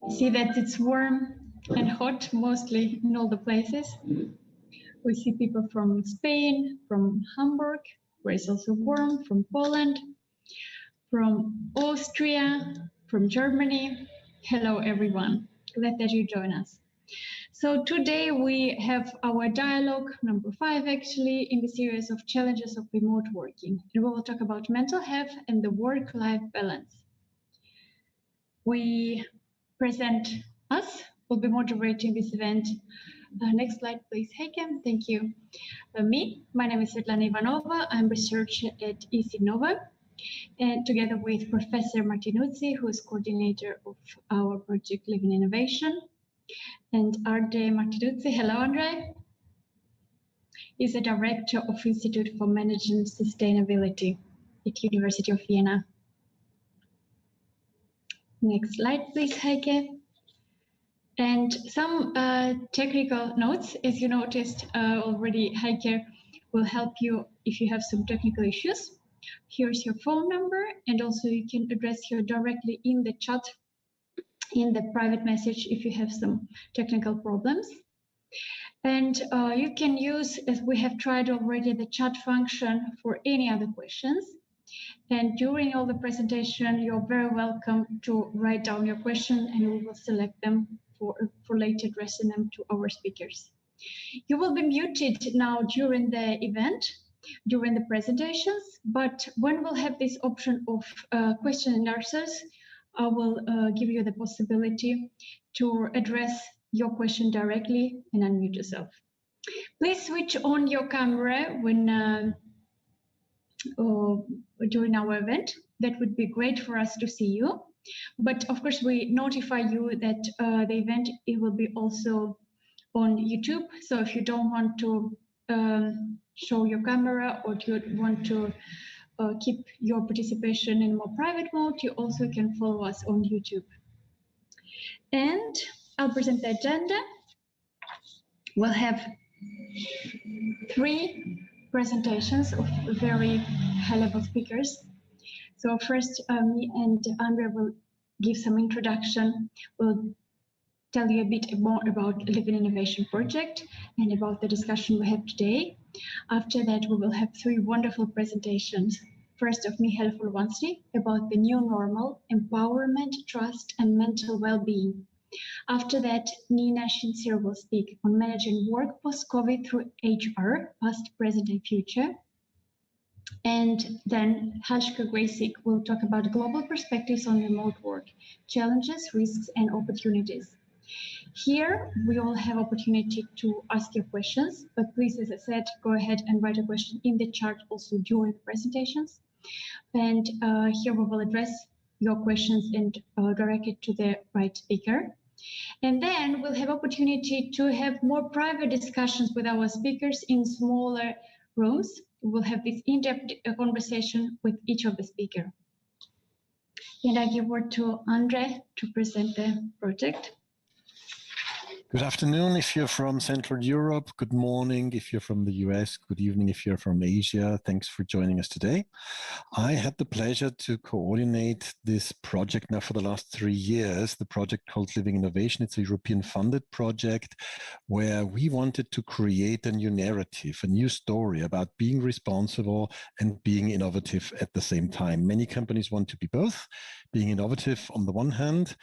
See that it's warm and hot, mostly in all the places. We see people from Spain, from Hamburg, where it's also warm, from Poland, from Austria, from Germany. Hello, everyone. Glad that you join us. So today we have our dialogue, number 5 actually, in the series of challenges of remote working. And we will talk about mental health and the work-life balance. We present us, we'll be moderating this event. Next slide, please, Heike. Thank you. My name is Svetlana Ivanova. I'm researcher at EC Nova, and together with Professor Martinuzzi, who is coordinator of our project Living Innovation, and Andre Martinuzzi. Hello, Andre. He's the director of Institute for Management Sustainability at University of Vienna. Next slide, please, Heike. And some technical notes. As you noticed already, Heike will help you if you have some technical issues. Here's your phone number, and also you can address her directly in the chat, in the private message, if you have some technical problems. And you can use, as we have tried already, the chat function for any other questions. And during all the presentation, you're very welcome to write down your question, and we will select them for later addressing them to our speakers. You will be muted now during the event, during the presentations, but when we'll have this option of question and answers, I will give you the possibility to address your question directly and unmute yourself. Please switch on your camera when during our event. That would be great for us to see you. But of course, we notify you that the event, it will be also on YouTube. So if you don't want to show your camera, or you want to keep your participation in more private mode, you also can follow us on YouTube. And I'll present the agenda. We'll have 3 presentations of very high-level speakers. So first, me and Andre will give some introduction. We'll tell you a bit more about Living Innovation Project and about the discussion we have today. After that, we will have 3 wonderful presentations. First, of Michael Folwanski about the new normal, empowerment, trust, and mental well-being. After that, Nina Shinzir will speak on managing work post-COVID through HR, past, present, and future. And then Hashka Gracik will talk about global perspectives on remote work, challenges, risks, and opportunities. Here, we all have opportunity to ask your questions, but please, as I said, go ahead and write a question in the chat also during the presentations. And here we will address your questions and direct it to the right speaker. And then we'll have opportunity to have more private discussions with our speakers in smaller rooms. We'll have this in-depth conversation with each of the speakers. And I give word to Andre to present the project. Good afternoon if you're from Central Europe. Good morning if you're from the US. Good evening if you're from Asia. Thanks for joining us today. I had the pleasure to coordinate this project now for the last 3 years, the project called Living Innovation. It's a European funded project where we wanted to create a new narrative, a new story about being responsible and being innovative at the same time. Many companies want to be both, being innovative on the one hand,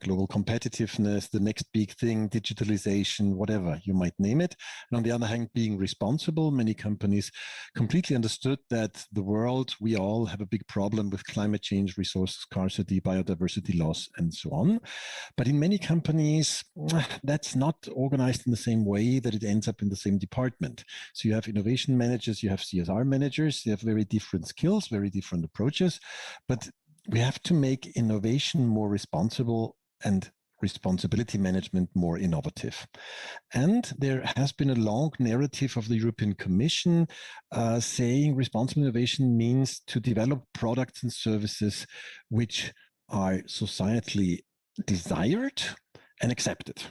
global competitiveness, the next big thing, digitalization, whatever you might name it. And on the other hand, being responsible. Many companies completely understood that the world, we all have a big problem with climate change, resource scarcity, biodiversity loss, and so on. But in many companies, that's not organized in the same way that it ends up in the same department. So you have innovation managers, you have CSR managers, they have very different skills, very different approaches, but we have to make innovation more responsible and responsibility management more innovative. And there has been a long narrative of the European Commission saying responsible innovation means to develop products and services which are societally desired and accepted.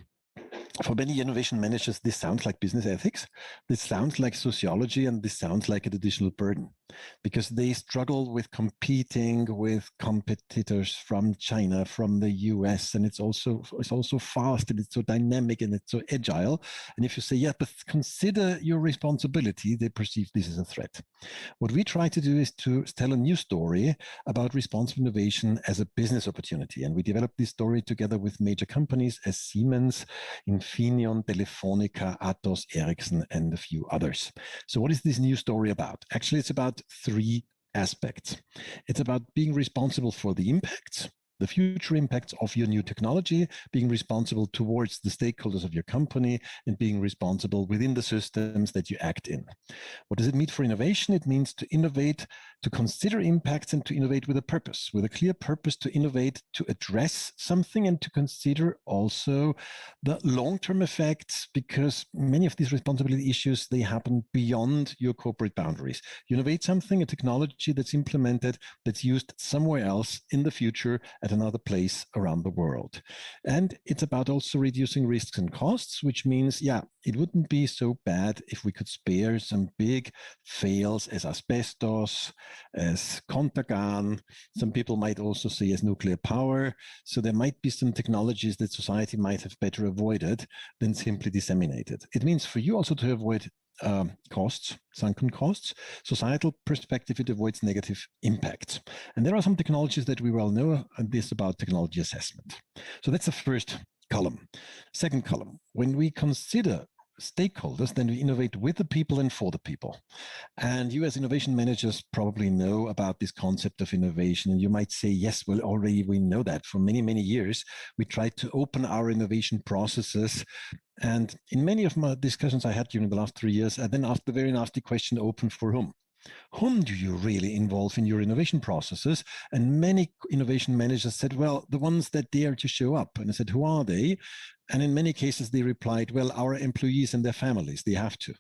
For many innovation managers, this sounds like business ethics, this sounds like sociology, and this sounds like an additional burden. because they struggle with competing with competitors from China, from the US, and it's also fast and it's so dynamic and it's so agile. And if you say, yeah, but consider your responsibility, they perceive this as a threat. What we try to do is to tell a new story about responsible innovation as a business opportunity. And we developed this story together with major companies as Siemens, Infineon, Telefonica, Atos, Ericsson, and a few others. So what is this new story about? Actually, it's about three aspects. It's about being responsible for the impacts, the future impacts of your new technology, being responsible towards the stakeholders of your company, and being responsible within the systems that you act in. What does it mean for innovation? It means to innovate, to consider impacts, and to innovate with a purpose, with a clear purpose to innovate, to address something, and to consider also the long-term effects, because many of these responsibility issues, they happen beyond your corporate boundaries. You innovate something, a technology that's implemented, that's used somewhere else in the future, at another place around the world. And it's about also reducing risks and costs, which means, yeah, it wouldn't be so bad if we could spare some big fails as asbestos, as Contagan. Some people might also say as nuclear power. So there might be some technologies that society might have better avoided than simply disseminated. It means for you also to avoid costs, sunken costs. Societal perspective, it avoids negative impacts. And there are some technologies that we well know, and this about technology assessment. So that's the first column. Second column, when we consider stakeholders, then we innovate with the people and for the people. And you as innovation managers probably know about this concept of innovation. And you might say, yes, well, already we know that for many, many years. We tried to open our innovation processes. And in many of my discussions I had during the last 3 years, I then asked the very nasty question, open for whom? Whom do you really involve in your innovation processes? And many innovation managers said, well, the ones that dare to show up. And I said, who are they? And in many cases, they replied, well, our employees and their families, they have to.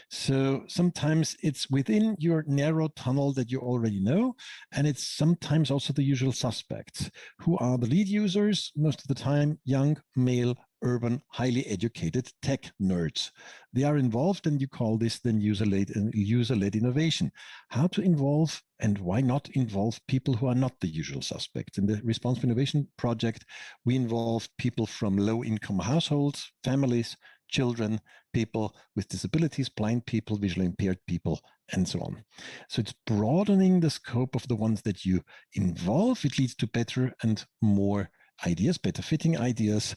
So sometimes it's within your narrow tunnel that you already know, and it's sometimes also the usual suspects. Who are the lead users? Most of the time, young, male, urban, highly educated tech nerds. They are involved, and you call this then user-led innovation. How to involve and why not involve people who are not the usual suspects? In the Responsible Innovation Project, we involve people from low-income households, families, children, people with disabilities, blind people, visually impaired people, and so on. So it's broadening the scope of the ones that you involve. It leads to better and more ideas, better fitting ideas.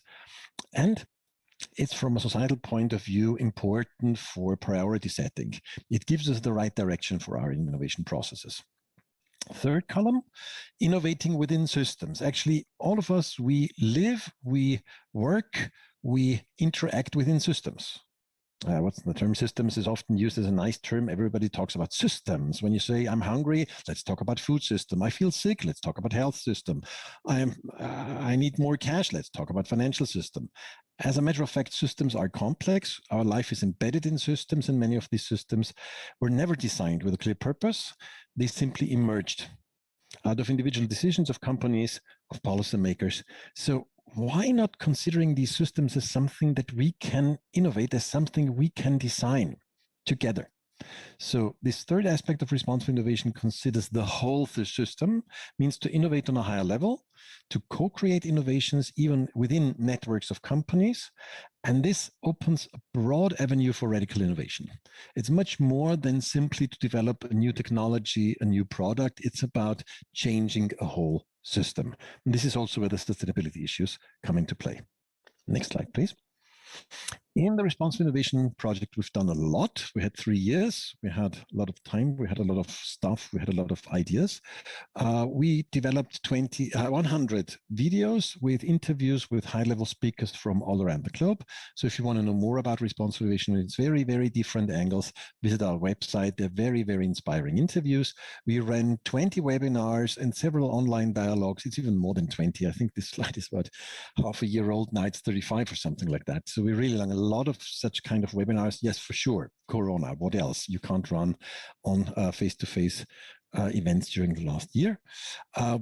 And it's from a societal point of view important for priority setting. It gives us the right direction for our innovation processes. Third column, innovating within systems. Actually, all of us, we live, we work, we interact within systems. What's the term? Systems is often used as a nice term. Everybody talks about systems. When you say, I'm hungry, let's talk about food system. I feel sick, let's talk about health system. I need more cash, let's talk about financial system. As a matter of fact, systems are complex. Our life is embedded in systems, and many of these systems were never designed with a clear purpose. They simply emerged out of individual decisions of companies, of policymakers. So why not considering these systems as something that we can innovate, as something we can design together? So this third aspect of responsible innovation considers the whole system, means to innovate on a higher level, to co-create innovations even within networks of companies. And this opens a broad avenue for radical innovation. It's much more than simply to develop a new technology, a new product. It's about changing a whole system. And this is also where the sustainability issues come into play. Next slide, please. In the Responsible Innovation Project, we've done a lot. We had 3 years. We had a lot of time. We had a lot of stuff. We had a lot of ideas. We developed 100 videos with interviews with high-level speakers from all around the globe. So if you want to know more about responsible innovation, it's very, very different angles. Visit our website. They're very, very inspiring interviews. We ran 20 webinars and several online dialogues. It's even more than 20. I think this slide is about half a year old. Now it's 35 or something like that. So we really ran a lot of such kind of webinars. Yes, for sure. Corona, what else? You can't run on face-to-face events during the last year.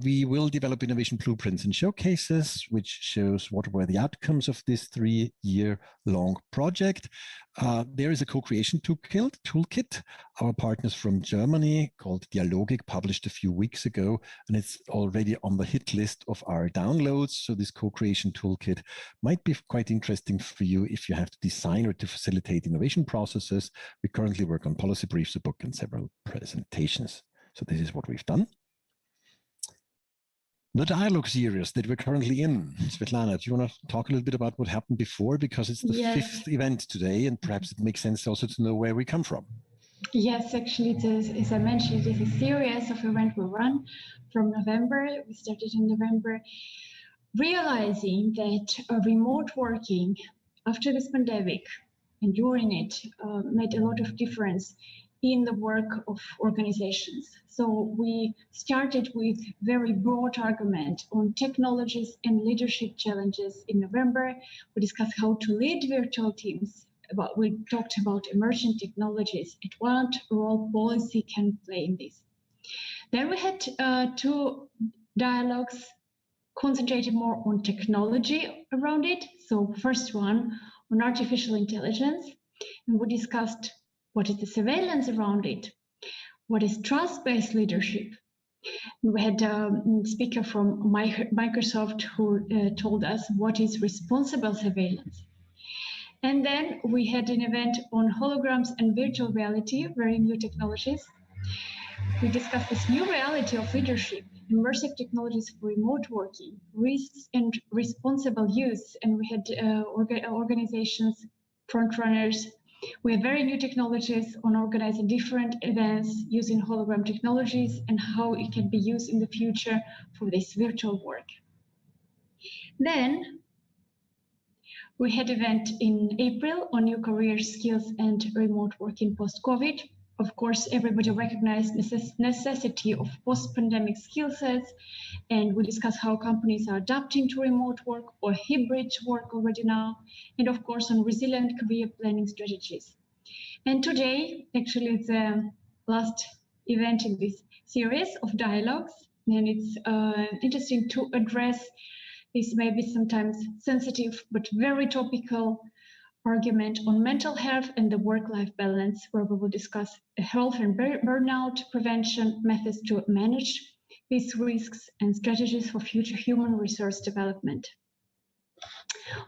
We will develop innovation blueprints and showcases, which shows what were the outcomes of this 3-year-long project. There is a co-creation toolkit. Our partners from Germany called Dialogik published a few weeks ago, and it's already on the hit list of our downloads. So this co-creation toolkit might be quite interesting for you if you have to design or to facilitate innovation processes. We currently work on policy briefs, a book, and several presentations. So this is what we've done. The dialogue series that we're currently in, Svetlana, do you want to talk a little bit about what happened before? Because it's the 5th event today, and perhaps it makes sense also to know where we come from. Yes, actually, it is, as I mentioned, it is a series of events we run from November. We started in November, realizing that remote working after this pandemic and during it made a lot of difference in the work of organizations. So we started with very broad argument on technologies and leadership challenges in November. We discussed how to lead virtual teams. We talked about emerging technologies and what role policy can play in this. Then we had 2 dialogues concentrated more on technology around it. So first one on artificial intelligence, and we discussed what is the surveillance around it, what is trust-based leadership. And we had a speaker from Microsoft who told us what is responsible surveillance. And then we had an event on holograms and virtual reality, very new technologies. We discussed this new reality of leadership, immersive technologies for remote working, risks and responsible use. And we had organizations, frontrunners. We have very new technologies on organizing different events using hologram technologies and how it can be used in the future for this virtual work. Then we had an event in April on new career skills and remote working post-COVID. Of course, everybody recognized necessity of post-pandemic skill sets, and we discussed how companies are adapting to remote work or hybrid work already now, and of course on resilient career planning strategies. And today, actually, it's the last event in this series of dialogues, and it's interesting to address this maybe sometimes sensitive but very topical argument on mental health and the work-life balance, where we will discuss health and burnout prevention, methods to manage these risks, and strategies for future human resource development.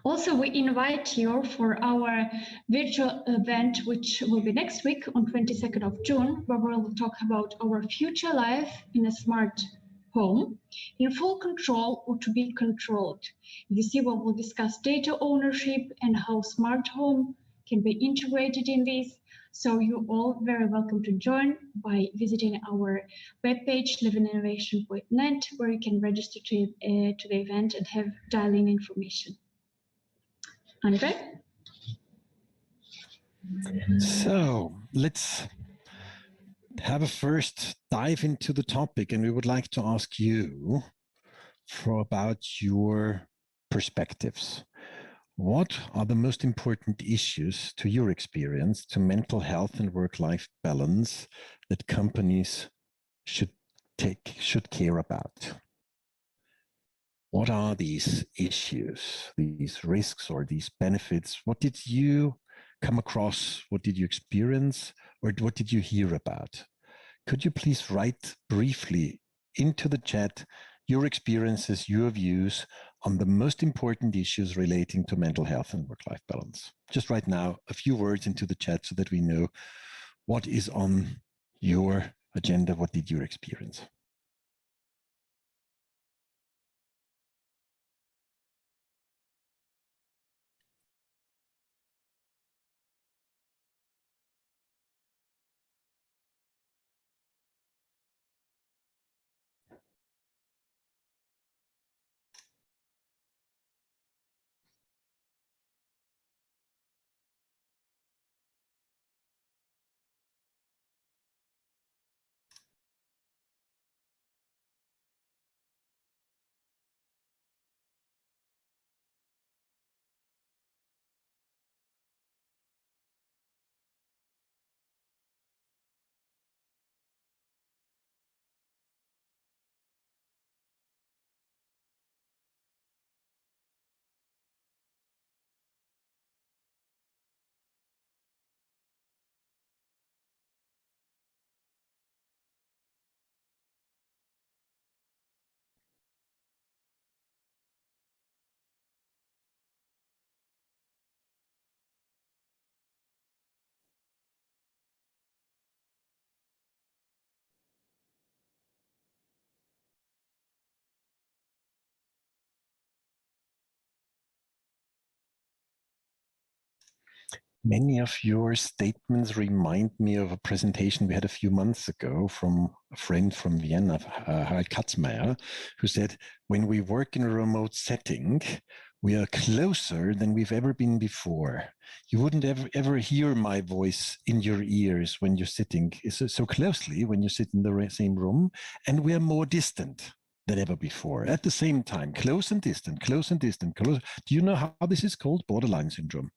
Also, we invite you for our virtual event, which will be next week on 22nd of June, where we'll talk about our future life in a smart home, in full control or to be controlled. You see, we'll discuss data ownership and how smart home can be integrated in this. So you're all very welcome to join by visiting our webpage, liveinnovation.net, where you can register to the event and have dial-in information. Andre? So let's have a first dive into the topic, and we would like to ask you about your perspectives. What are the most important issues to your experience to mental health and work-life balance that companies should care about? What are these issues, these risks, or these benefits? What did you come across? What did you experience? Or what did you hear about? Could you please write briefly into the chat your experiences, your views on the most important issues relating to mental health and work-life balance? Just right now, a few words into the chat so that we know what is on your agenda. What did you experience? Many of your statements remind me of a presentation we had a few months ago from a friend from Vienna, Harald Katzmeier, who said, when we work in a remote setting, we are closer than we've ever been before. You wouldn't ever hear my voice in your ears when you're sitting so closely when you sit in the same room, and we are more distant than ever before. At the same time, close and distant, close and distant, close. Do you know how this is called? Borderline syndrome.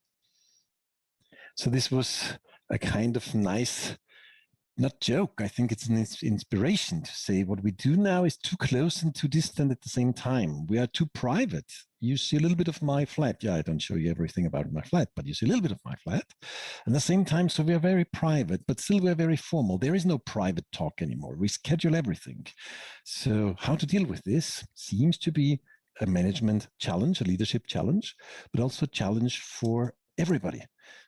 So this was a kind of nice, not joke, I think it's an inspiration to say what we do now is too close and too distant at the same time. We are too private. You see a little bit of my flat. Yeah, I don't show you everything about my flat, but you see a little bit of my flat. At the same time, so we are very private, but still we're very formal. There is no private talk anymore. We schedule everything. So how to deal with this seems to be a management challenge, a leadership challenge, but also a challenge for everybody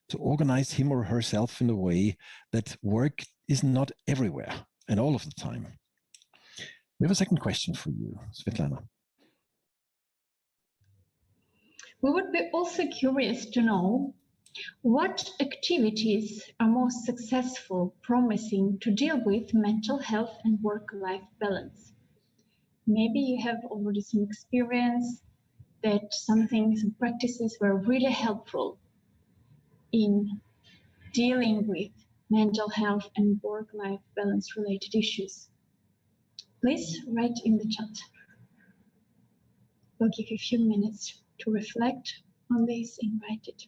to organize him or herself in a way that work is not everywhere and all of the time. We have a second question for you, Svetlana. We would be also curious to know what activities are most successful, promising to deal with mental health and work-life balance. Maybe you have already some experience that some practices were really helpful in dealing with mental health and work-life balance related issues. Please write in the chat. We'll give you a few minutes to reflect on this and write it.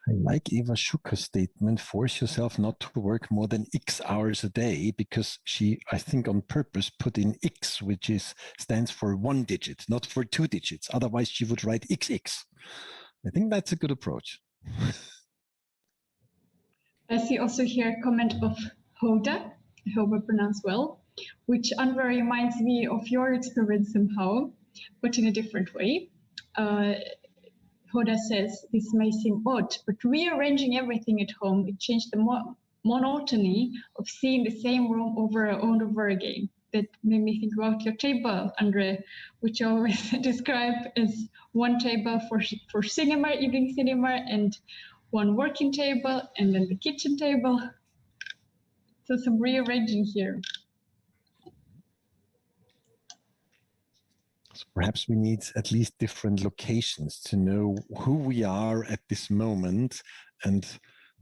I like Eva Schuker's statement, force yourself not to work more than X hours a day, because she, I think on purpose, put in X, which stands for 1 digit, not for 2 digits. Otherwise, she would write XX. I think that's a good approach. I see also here a comment of Hoda, I hope I pronounce well, which Anwar reminds me of your experience somehow, but in a different way. Hoda says, this may seem odd, but rearranging everything at home, it changed the monotony of seeing the same room over and over again. That made me think about your table, Andre, which I always describe as one table for cinema, evening cinema, and one working table, and then the kitchen table. So some rearranging here. So perhaps we need at least different locations to know who we are at this moment, and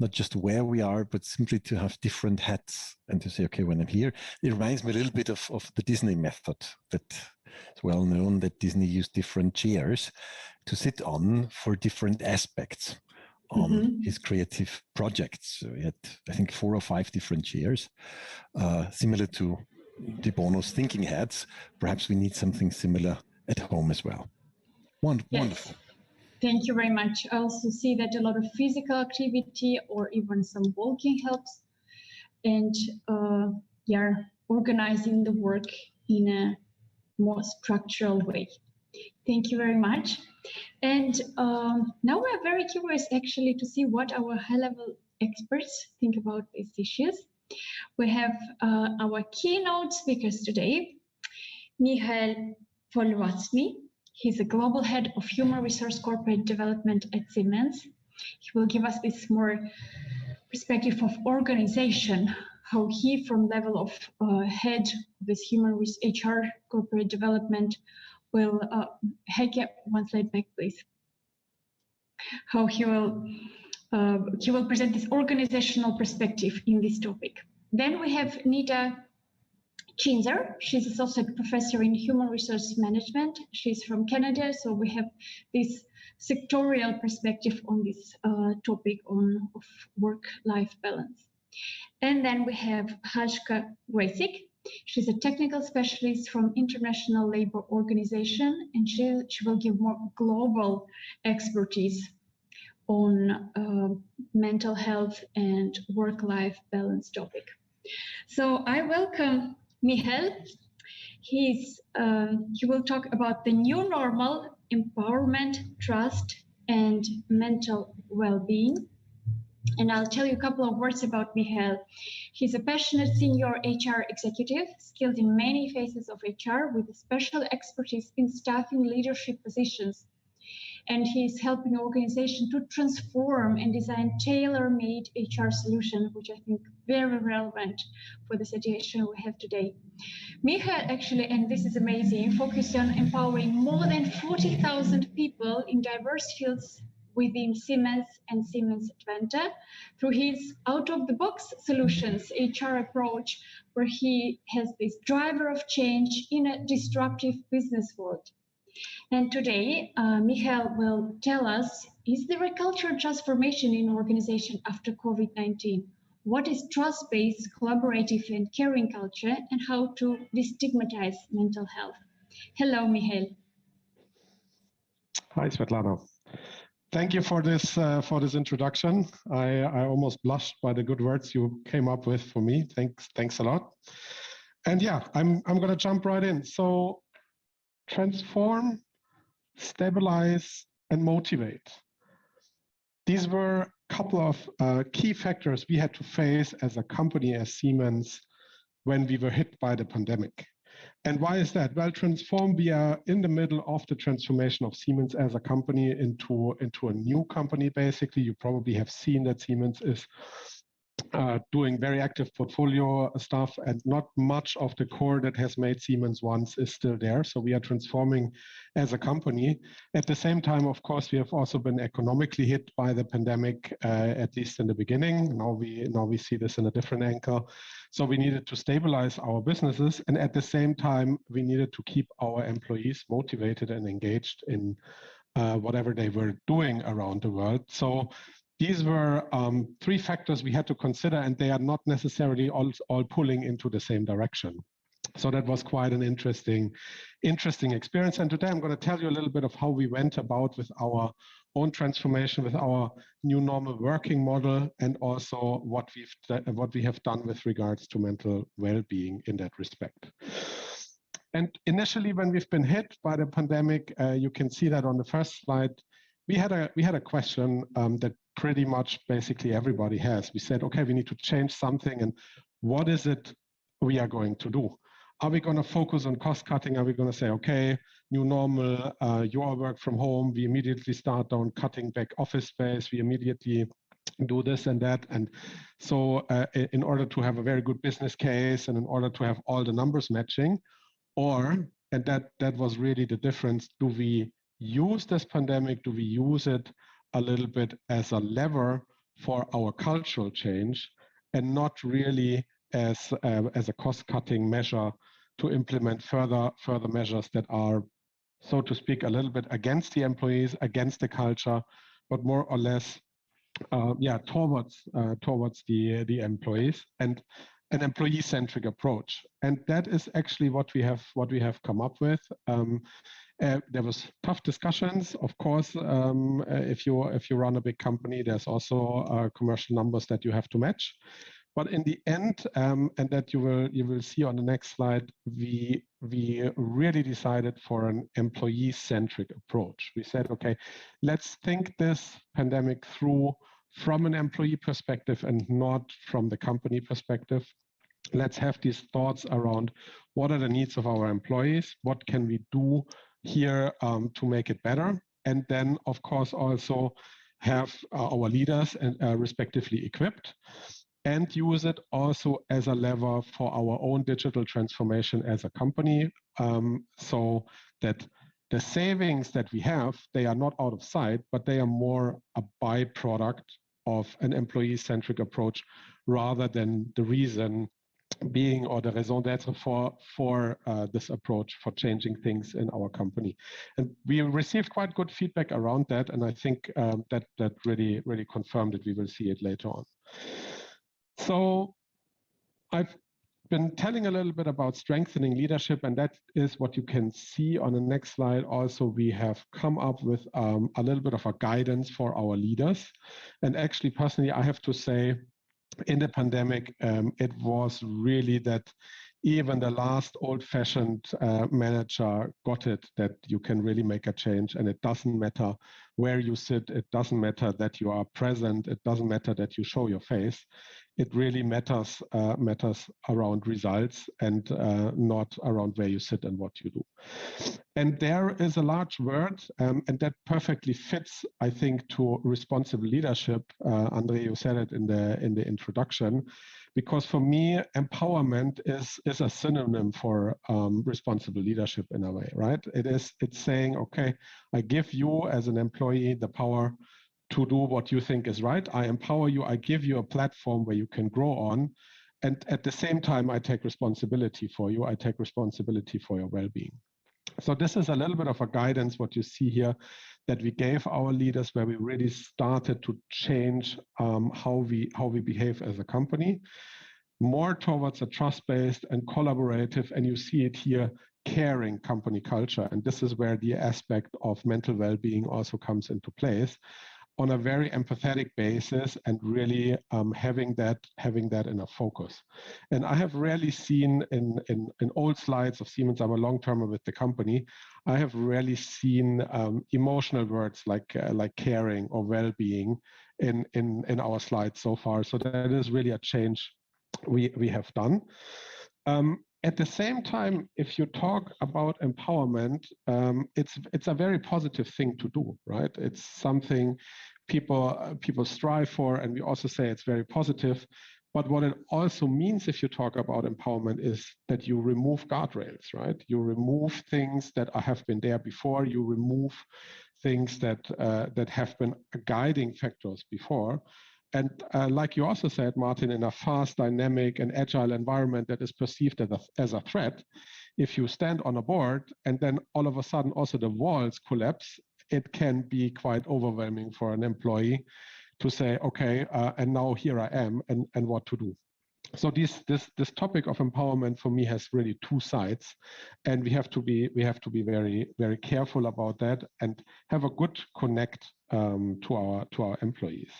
not just where we are, but simply to have different hats and to say, okay, when I'm here, it reminds me a little bit of the Disney method, that it's well known that Disney used different chairs to sit on for different aspects on his creative projects. So he had, I think, 4 or 5 different chairs, similar to De Bono's thinking hats. Perhaps we need something similar at home as well. Wonderful. Thank you very much. I also see that a lot of physical activity or even some walking helps, and organizing the work in a more structural way. Thank you very much. And now we're very curious actually to see what our high-level experts think about these issues. We have our keynote speakers today, Michael Polwatsny. He's a global head of human resource corporate development at Siemens. He will give us this more perspective of organization, how he, from level of head of this human HR corporate development, will one slide back, please. How he will present this organizational perspective in this topic. Then we have Nita Chinzer. She's associate professor in human resource management. She's from Canada, so we have this sectorial perspective on this topic of work-life balance. And then we have Hajka Gracik. She's a technical specialist from International Labour Organization, and she will give more global expertise on mental health and work-life balance topic. So I welcome Michael. He will talk about the new normal, empowerment, trust, and mental well-being. And I'll tell you a couple of words about Michael. He's a passionate senior HR executive, skilled in many phases of HR with special expertise in staffing leadership positions. And he's helping organizations to transform and design tailor-made HR solutions, which I think very relevant for the situation we have today. Michael actually, and this is amazing, focused on empowering more than 40,000 people in diverse fields within Siemens and Siemens Advanta through his out-of-the-box solutions HR approach, where he has this driver of change in a disruptive business world. And today, Michael will tell us, is there a cultural transformation in organization after COVID-19? What is trust-based, collaborative and caring culture, and how to destigmatize mental health? Hello, Michael. Hi, Svetlana. Thank you for this introduction. I almost blushed by the good words you came up with for me. Thanks a lot. And yeah, I'm going to jump right in. So transform, stabilize, and motivate. These were a couple of key factors we had to face as a company, as Siemens, when we were hit by the pandemic. And why is that? Well, transform, we are in the middle of the transformation of Siemens as a company into a new company, basically. You probably have seen that Siemens is doing very active portfolio stuff, and not much of the core that has made Siemens once is still there. So we are transforming as a company. At the same time, of course, we have also been economically hit by the pandemic, at least in the beginning. Now we see this in a different angle. So we needed to stabilize our businesses, and at the same time, we needed to keep our employees motivated and engaged in whatever they were doing around the world. So these were three factors we had to consider, and they are not necessarily all pulling into the same direction. So that was quite an interesting experience. And today I'm going to tell you a little bit of how we went about with our own transformation, with our new normal working model, and also what we have done with regards to mental well-being in that respect. And initially, when we've been hit by the pandemic, you can see that on the first slide, we had a question that pretty much basically everybody has. We said, okay, we need to change something, and what is it we are going to do? Are we going to focus on cost cutting? Are we going to say, okay, new normal, you all work from home, we immediately start down cutting back office space, we immediately do this and that? And so in order to have a very good business case and in order to have all the numbers matching, or, and that was really the difference, do we use this pandemic, do we use it a little bit as a lever for our cultural change and not really as a cost-cutting measure to implement further measures that are, so to speak, a little bit against the employees, against the culture, but more or less, towards the employees, and an employee-centric approach. And that is actually what we have come up with. There was tough discussions, of course. If you run a big company, there's also commercial numbers that you have to match. But in the end, and that you will see on the next slide, we really decided for an employee-centric approach. We said, okay, let's think this pandemic through from an employee perspective and not from the company perspective. Let's have these thoughts around what are the needs of our employees, what can we do here to make it better, and then, of course, also have our leaders respectively equipped, and use it also as a lever for our own digital transformation as a company, so that the savings that we have, they are not out of sight, but they are more a byproduct of an employee-centric approach rather than the reason being, or the raison d'etre for this approach for changing things in our company. And we received quite good feedback around that, and I think that really confirmed it. We will see it later on. So I've been telling a little bit about strengthening leadership, and that is what you can see on the next slide. Also, we have come up with a little bit of a guidance for our leaders. And actually, personally, I have to say, in the pandemic, it was really that even the last old-fashioned manager got it, that you can really make a change, and it doesn't matter where you sit, it doesn't matter that you are present, it doesn't matter that you show your face. It really matters around results and not around where you sit and what you do. And there is a large word, and that perfectly fits, I think, to responsible leadership. Andre, you said it in the introduction, because for me, empowerment is a synonym for responsible leadership in a way, right? It's saying, okay, I give you as an employee the power to do what you think is right. I empower you. I give you a platform where you can grow on. And at the same time, I take responsibility for you. I take responsibility for your well-being. So this is a little bit of a guidance, what you see here, that we gave our leaders, where we really started to change how we behave as a company, more towards a trust-based and collaborative, and you see it here, caring company culture. And this is where the aspect of mental well-being also comes into place, on a very empathetic basis, and really having that in a focus. And I have rarely seen in old slides of Siemens, I'm a long-termer with the company, I have rarely seen emotional words like caring or well-being in our slides so far. So that is really a change we have done. At the same time, if you talk about empowerment, it's a very positive thing to do, right? It's something people strive for, and we also say it's very positive. But what it also means, if you talk about empowerment, is that you remove guardrails, right? You remove things that have been there before. You remove things that have been guiding factors before. And like you also said, Martin, in a fast, dynamic, and agile environment that is perceived as a threat, if you stand on a board and then all of a sudden also the walls collapse, it can be quite overwhelming for an employee to say, okay, and now here I am, and what to do. So this topic of empowerment for me has really two sides, and we have to be very, very careful about that and have a good connect to our employees.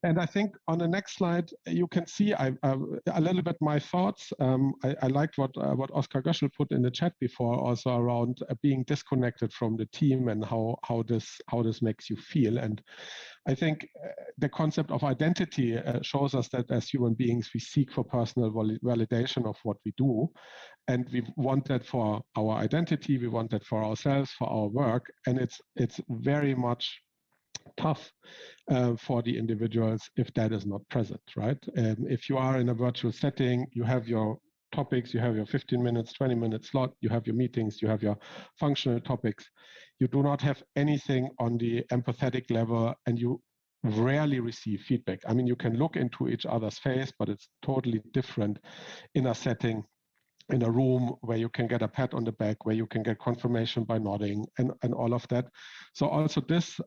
And I think on the next slide, you can see a little bit my thoughts. I liked what Oskar Göschel put in the chat before, also around being disconnected from the team and how this makes you feel. And I think the concept of identity shows us that as human beings, we seek for personal validation of what we do. And we want that for our identity, we want that for ourselves, for our work. And it's very much tough for the individuals if that is not present, right? If you are in a virtual setting, you have your topics, you have your 15 minutes, 20 minute slot, you have your meetings, you have your functional topics. You do not have anything on the empathetic level, and you rarely receive feedback. I mean, you can look into each other's face, but it's totally different in a setting, in a room where you can get a pat on the back, where you can get confirmation by nodding and all of that. So also this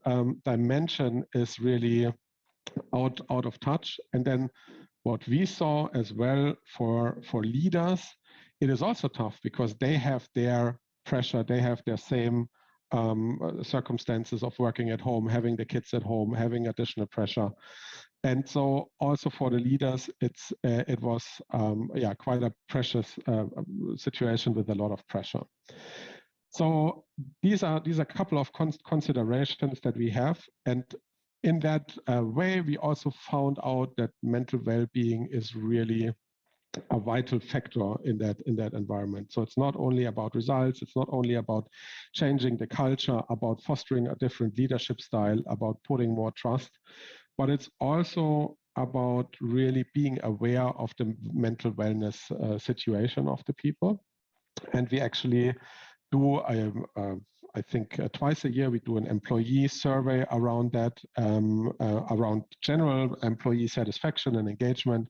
dimension is really out of touch. And then what we saw as well for leaders, it is also tough because they have their pressure, they have their same circumstances of working at home, having the kids at home, having additional pressure. And so also for the leaders, it was quite a precious situation with a lot of pressure. So these are a couple of considerations that we have. And in that way, we also found out that mental well-being is really a vital factor in that environment. So it's not only about results, it's not only about changing the culture, about fostering a different leadership style, about putting more trust, but it's also about really being aware of the mental wellness situation of the people. And we actually do, I think twice a year, we do an employee survey around that, around general employee satisfaction and engagement.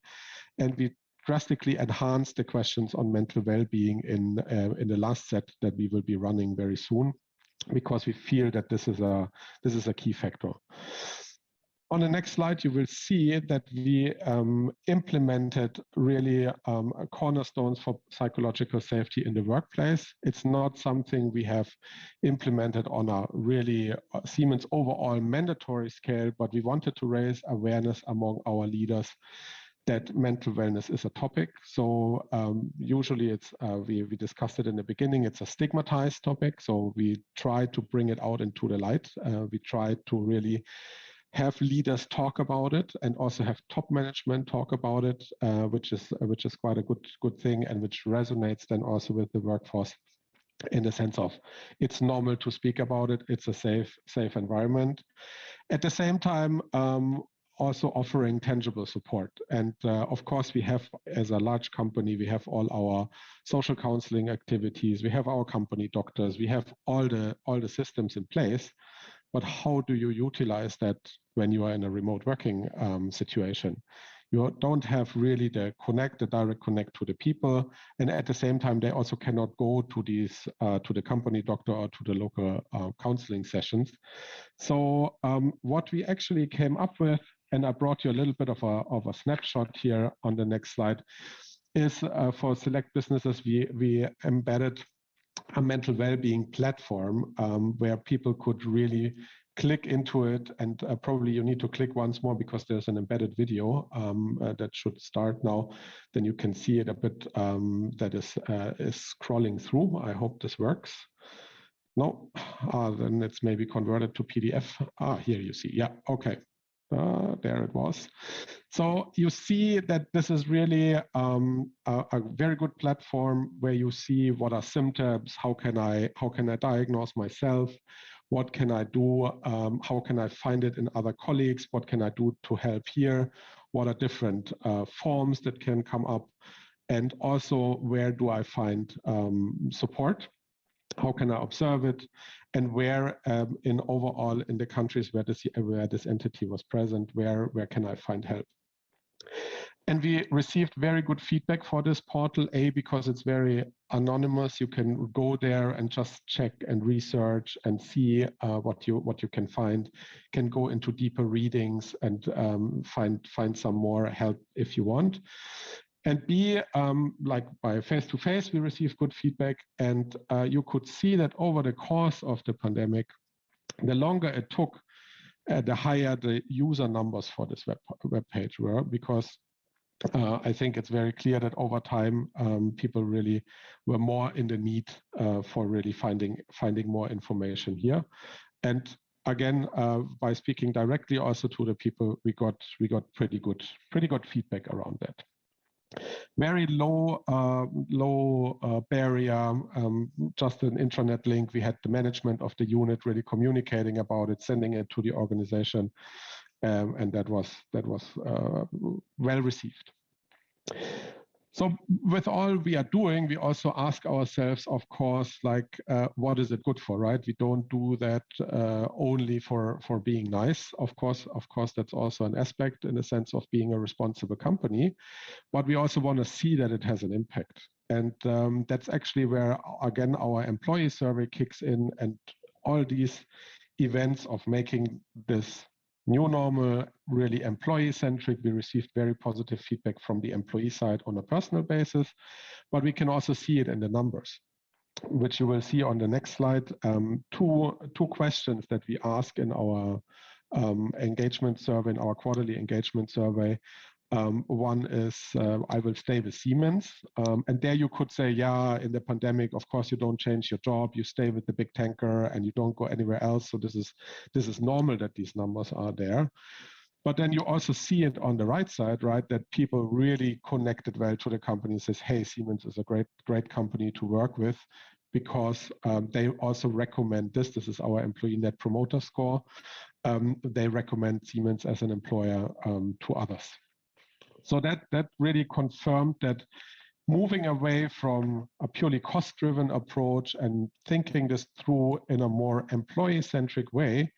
And we drastically enhance the questions on mental well-being in the last set that we will be running very soon, because we feel that this is a key factor. On the next slide, you will see that we implemented really cornerstones for psychological safety in the workplace. It's not something we have implemented on a really Siemens overall mandatory scale, but we wanted to raise awareness among our leaders that mental wellness is a topic. So usually it's, we discussed it in the beginning, it's a stigmatized topic. So we try to bring it out into the light. We try to really have leaders talk about it and also have top management talk about it, which is quite a good thing, and which resonates then also with the workforce in the sense of it's normal to speak about it. It's a safe environment. At the same time, also offering tangible support. And of course, we have, as a large company, we have all our social counseling activities. We have our company doctors. We have all the systems in place. But how do you utilize that when you are in a remote working situation? You don't have really the direct connect to the people, and at the same time, they also cannot go to these to the company doctor or to the local counseling sessions. So what we actually came up with, and I brought you a little bit of a snapshot here on the next slide, is for select businesses, we embedded a mental well-being platform where people could really click into it, and probably you need to click once more because there's an embedded video that should start now. Then you can see it a bit that is scrolling through. I hope this works. No, then it's maybe converted to PDF. Here you see. Yeah, okay. There it was. So you see that this is really a very good platform where you see what are symptoms, how can I diagnose myself, what can I do, how can I find it in other colleagues, what can I do to help here, what are different forms that can come up, and also where do I find support. How can I observe it, and where in overall in the countries where this entity was present, where can I find help? And we received very good feedback for this portal, because it's very anonymous. You can go there and just check and research and see what you can find. Can go into deeper readings and find some more help if you want. And B, like by face-to-face, we received good feedback. And you could see that over the course of the pandemic, the longer it took, the higher the user numbers for this web page were, because I think it's very clear that over time, people really were more in the need for really finding more information here. And again, by speaking directly also to the people, we got pretty good feedback around that. Very low barrier, just an intranet link. We had the management of the unit really communicating about it, sending it to the organization, and that was well received. So with all we are doing, we also ask ourselves, of course, like, what is it good for, right? We don't do that only for being nice. Of course, that's also an aspect in the sense of being a responsible company, but we also want to see that it has an impact. And that's actually where, again, our employee survey kicks in, and all these events of making this new normal really employee-centric. We received very positive feedback from the employee side on a personal basis, but we can also see it in the numbers, which you will see on the next slide. Two questions that we ask in our engagement survey, in our quarterly engagement survey. One is, I will stay with Siemens. And there you could say, yeah, in the pandemic, of course, you don't change your job, you stay with the big tanker and you don't go anywhere else. So this is normal that these numbers are there. But then you also see it on the right side, right, that people really connected well to the company and says, hey, Siemens is a great company to work with, because they also recommend this. This is our employee net promoter score. They recommend Siemens as an employer to others. So that really confirmed that moving away from a purely cost-driven approach and thinking this through in a more employee-centric way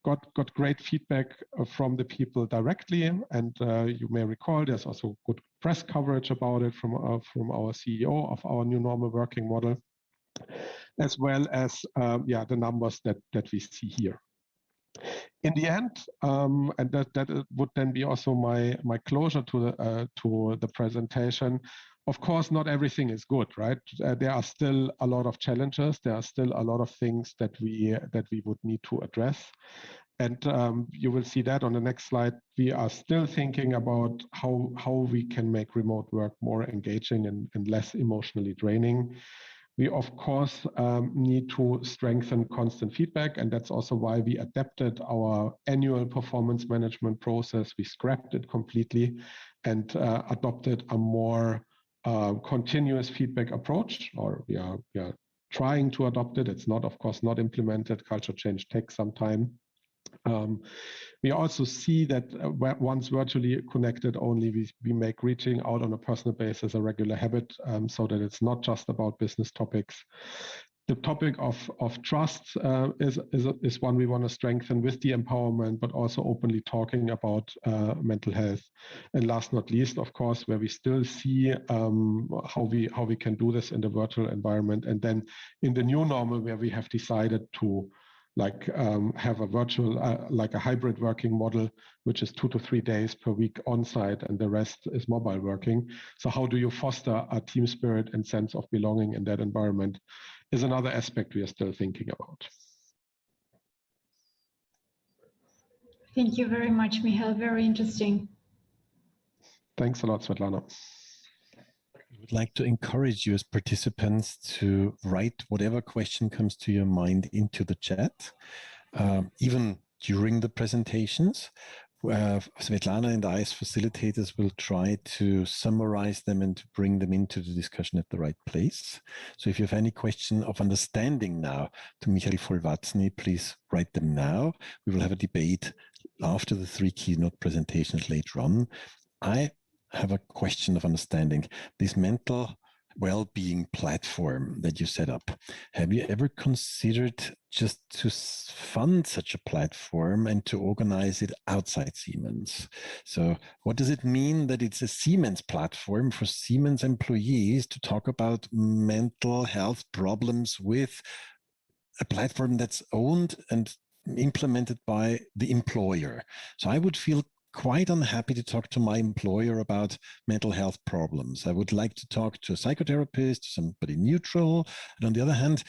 got great feedback from the people directly. And you may recall there's also good press coverage about it from our CEO of our new normal working model, as well as the numbers that we see here. In the end, and that would then be also my closure to the presentation. Of course, not everything is good, right? There are still a lot of challenges. There are still a lot of things that we would need to address. And you will see that on the next slide. We are still thinking about how we can make remote work more engaging and less emotionally draining. We, of course, need to strengthen constant feedback, and that's also why we adapted our annual performance management process. We scrapped it completely and adopted a more continuous feedback approach, or we are trying to adopt it. It's not, of course, not implemented. Culture change takes some time. We also see that once virtually connected only, we make reaching out on a personal basis a regular habit, so that it's not just about business topics. The topic of trust is one we want to strengthen with the empowerment, but also openly talking about mental health. And last not least, of course, where we still see how we can do this in the virtual environment, and then in the new normal where we have decided to have a virtual, like a hybrid working model, which is 2 to 3 days per week on site, and the rest is mobile working. So how do you foster a team spirit and sense of belonging in that environment is another aspect we are still thinking about. Thank you very much, Michael. Very interesting. Thanks a lot, Svetlana. I would like to encourage you as participants to write whatever question comes to your mind into the chat, even during the presentations. Svetlana and I as facilitators will try to summarize them and to bring them into the discussion at the right place. So if you have any question of understanding now to Michael Volvatsny, please write them now. We will have a debate after the 3 keynote presentations later on. I have a question of understanding. This mental well-being platform that you set up, have you ever considered just to fund such a platform and to organize it outside Siemens? So what does it mean that it's a Siemens platform for Siemens employees to talk about mental health problems with a platform that's owned and implemented by the employer? So I would feel quite unhappy to talk to my employer about mental health problems. I would like to talk to a psychotherapist, somebody neutral. And on the other hand,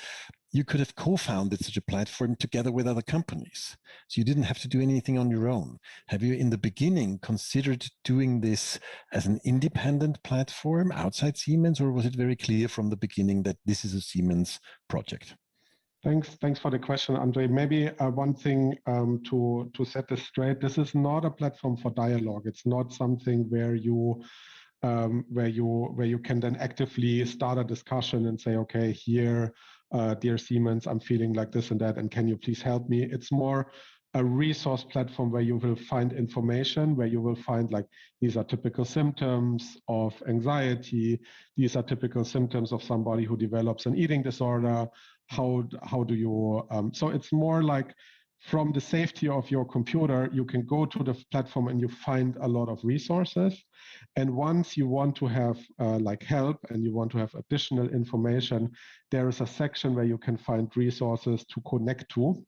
you could have co-founded such a platform together with other companies. So you didn't have to do anything on your own. Have you in the beginning considered doing this as an independent platform outside Siemens, or was it very clear from the beginning that this is a Siemens project? Thanks for the question, Andre. Maybe one thing to set this straight: this is not a platform for dialogue. It's not something where you can then actively start a discussion and say, okay, here, dear Siemens, I'm feeling like this and that, and can you please help me? It's more a resource platform where you will find information, where you will find like, these are typical symptoms of anxiety. These are typical symptoms of somebody who develops an eating disorder. How do you, so it's more like from the safety of your computer, you can go to the platform and you find a lot of resources. And once you want to have like help and you want to have additional information, there is a section where you can find resources to connect to.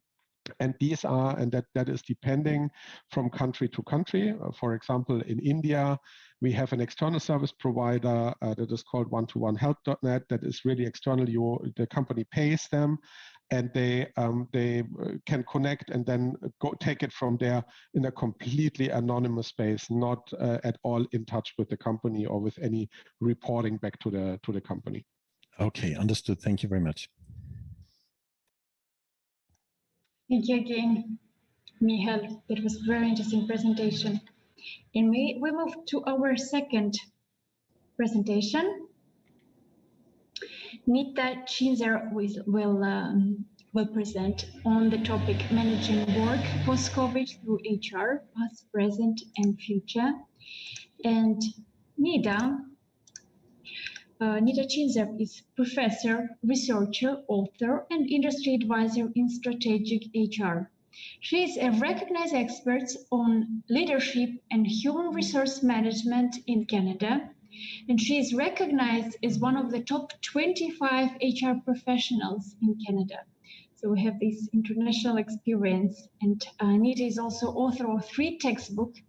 And these are, and that is depending from country to country. For example, in India, we have an external service provider that is called one-to-one-help.net that is really external. The company pays them, and they can connect and then go take it from there in a completely anonymous space, not at all in touch with the company or with any reporting back to the company. Okay, understood. Thank you very much. Thank you again, Michael. That was a very interesting presentation. And we move to our second presentation. Nita Chinzer will present on the topic managing work post-COVID through HR, past, present, and future. And Nita Chinzer is professor, researcher, author, and industry advisor in strategic HR. She is a recognized expert on leadership and human resource management in Canada, and she is recognized as one of the top 25 HR professionals in Canada. So we have this international experience, and Nita is also author of 3 textbooks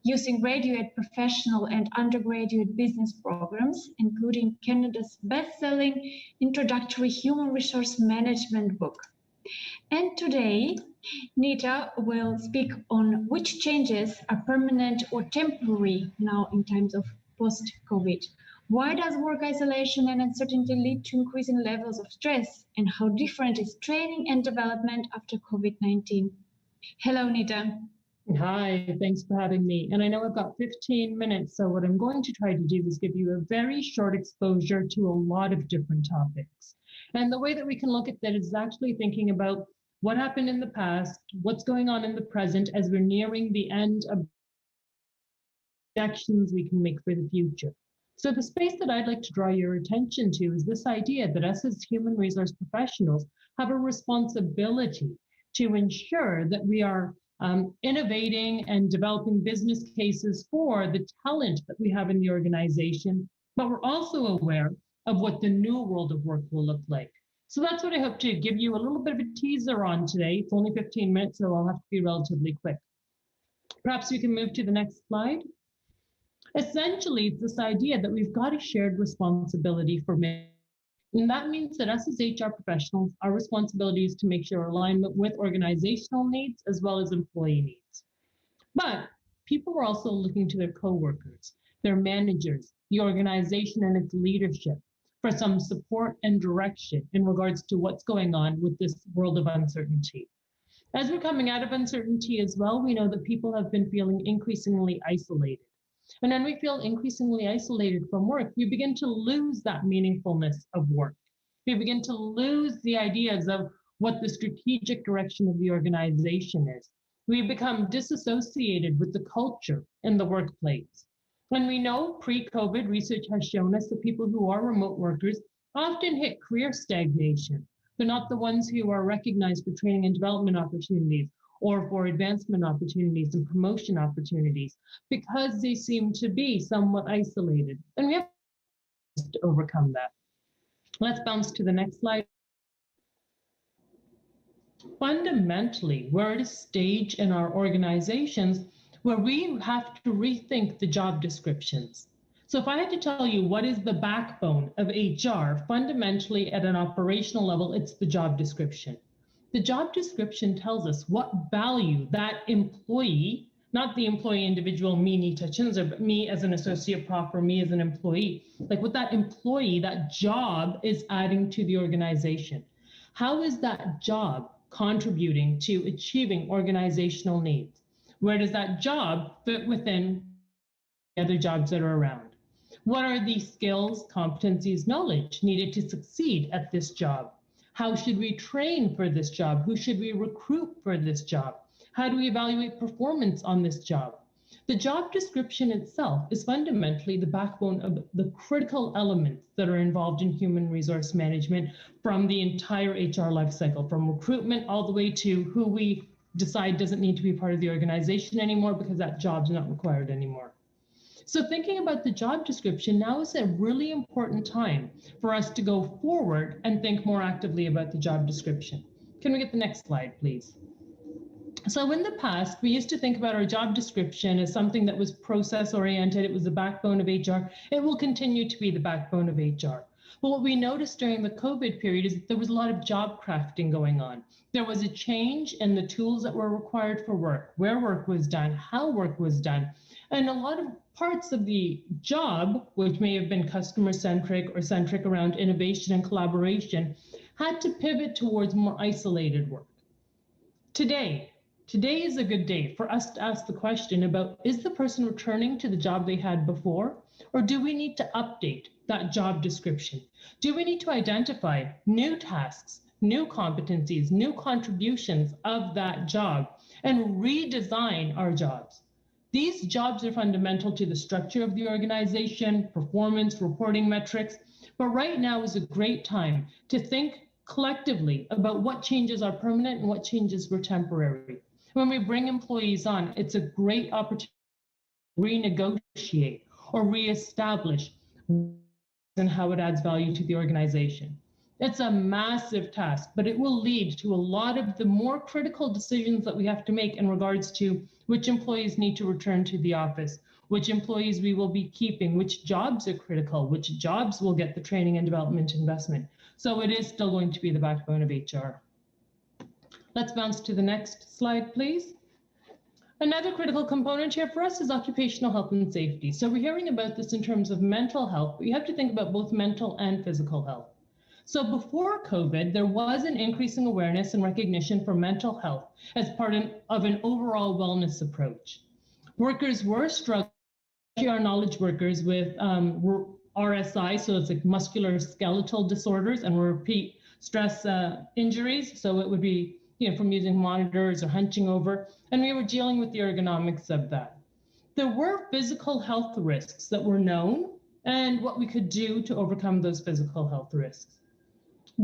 using graduate, professional, and undergraduate business programs, including Canada's best-selling introductory human resource management book. And today, Nita will speak on which changes are permanent or temporary now in times of post-COVID. Why does work isolation and uncertainty lead to increasing levels of stress? And how different is training and development after COVID-19? Hello, Nita. Hi, thanks for having me. And I know I've got 15 minutes, so what I'm going to try to do is give you a very short exposure to a lot of different topics. And the way that we can look at that is actually thinking about what happened in the past, what's going on in the present as we're nearing the end of actions we can make for the future. So the space that I'd like to draw your attention to is this idea that us as human resource professionals have a responsibility to ensure that we are innovating and developing business cases for the talent that we have in the organization, but we're also aware of what the new world of work will look like. So that's what I hope to give you a little bit of a teaser on today. It's only 15 minutes, so I'll have to be relatively quick. Perhaps we can move to the next slide. Essentially, it's this idea that we've got a shared responsibility for men. And that means that us as HR professionals, our responsibility is to make sure alignment with organizational needs as well as employee needs. But people are also looking to their coworkers, their managers, the organization and its leadership for some support and direction in regards to what's going on with this world of uncertainty. As we're coming out of uncertainty as well, we know that people have been feeling increasingly isolated. And when we feel increasingly isolated from work, we begin to lose that meaningfulness of work. We begin to lose the ideas of what the strategic direction of the organization is. We become disassociated with the culture in the workplace. When we know pre-COVID, research has shown us that people who are remote workers often hit career stagnation. They're not the ones who are recognized for training and development opportunities or for advancement opportunities and promotion opportunities, because they seem to be somewhat isolated. And we have to overcome that. Let's bounce to the next slide. Fundamentally, we're at a stage in our organizations where we have to rethink the job descriptions. So if I had to tell you what is the backbone of HR, fundamentally at an operational level, it's the job description. The job description tells us what value that employee, not the employee individual, me, Nita Chinzer, but me as an associate prof or me as an employee, like what that employee, that job is adding to the organization. How is that job contributing to achieving organizational needs? Where does that job fit within the other jobs that are around? What are the skills, competencies, knowledge needed to succeed at this job? How should we train for this job? Who should we recruit for this job? How do we evaluate performance on this job? The job description itself is fundamentally the backbone of the critical elements that are involved in human resource management from the entire HR lifecycle, from recruitment all the way to who we decide doesn't need to be part of the organization anymore because that job's not required anymore. So thinking about the job description now is a really important time for us to go forward and think more actively about the job description. Can we get the next slide, please? So in the past, we used to think about our job description as something that was process-oriented. It was the backbone of HR. It will continue to be the backbone of HR. But what we noticed during the COVID period is that there was a lot of job crafting going on. There was a change in the tools that were required for work, where work was done, how work was done. And a lot of parts of the job, which may have been customer-centric or centric around innovation and collaboration, had to pivot towards more isolated work. Today is a good day for us to ask the question about, is the person returning to the job they had before, or do we need to update that job description? Do we need to identify new tasks, new competencies, new contributions of that job, and redesign our jobs? These jobs are fundamental to the structure of the organization, performance, reporting metrics, but right now is a great time to think collectively about what changes are permanent and what changes were temporary. When we bring employees on, it's a great opportunity to renegotiate or reestablish and how it adds value to the organization. It's a massive task, but it will lead to a lot of the more critical decisions that we have to make in regards to which employees need to return to the office, which employees we will be keeping, which jobs are critical, which jobs will get the training and development investment. So it is still going to be the backbone of HR. Let's bounce to the next slide, please. Another critical component here for us is occupational health and safety. So we're hearing about this in terms of mental health, but you have to think about both mental and physical health. So before COVID, there was an increasing awareness and recognition for mental health as part of an overall wellness approach. Workers were struggling, our knowledge workers, with RSI, so it's like musculoskeletal disorders and repeat stress injuries. So it would be from using monitors or hunching over, and we were dealing with the ergonomics of that. There were physical health risks that were known and what we could do to overcome those physical health risks.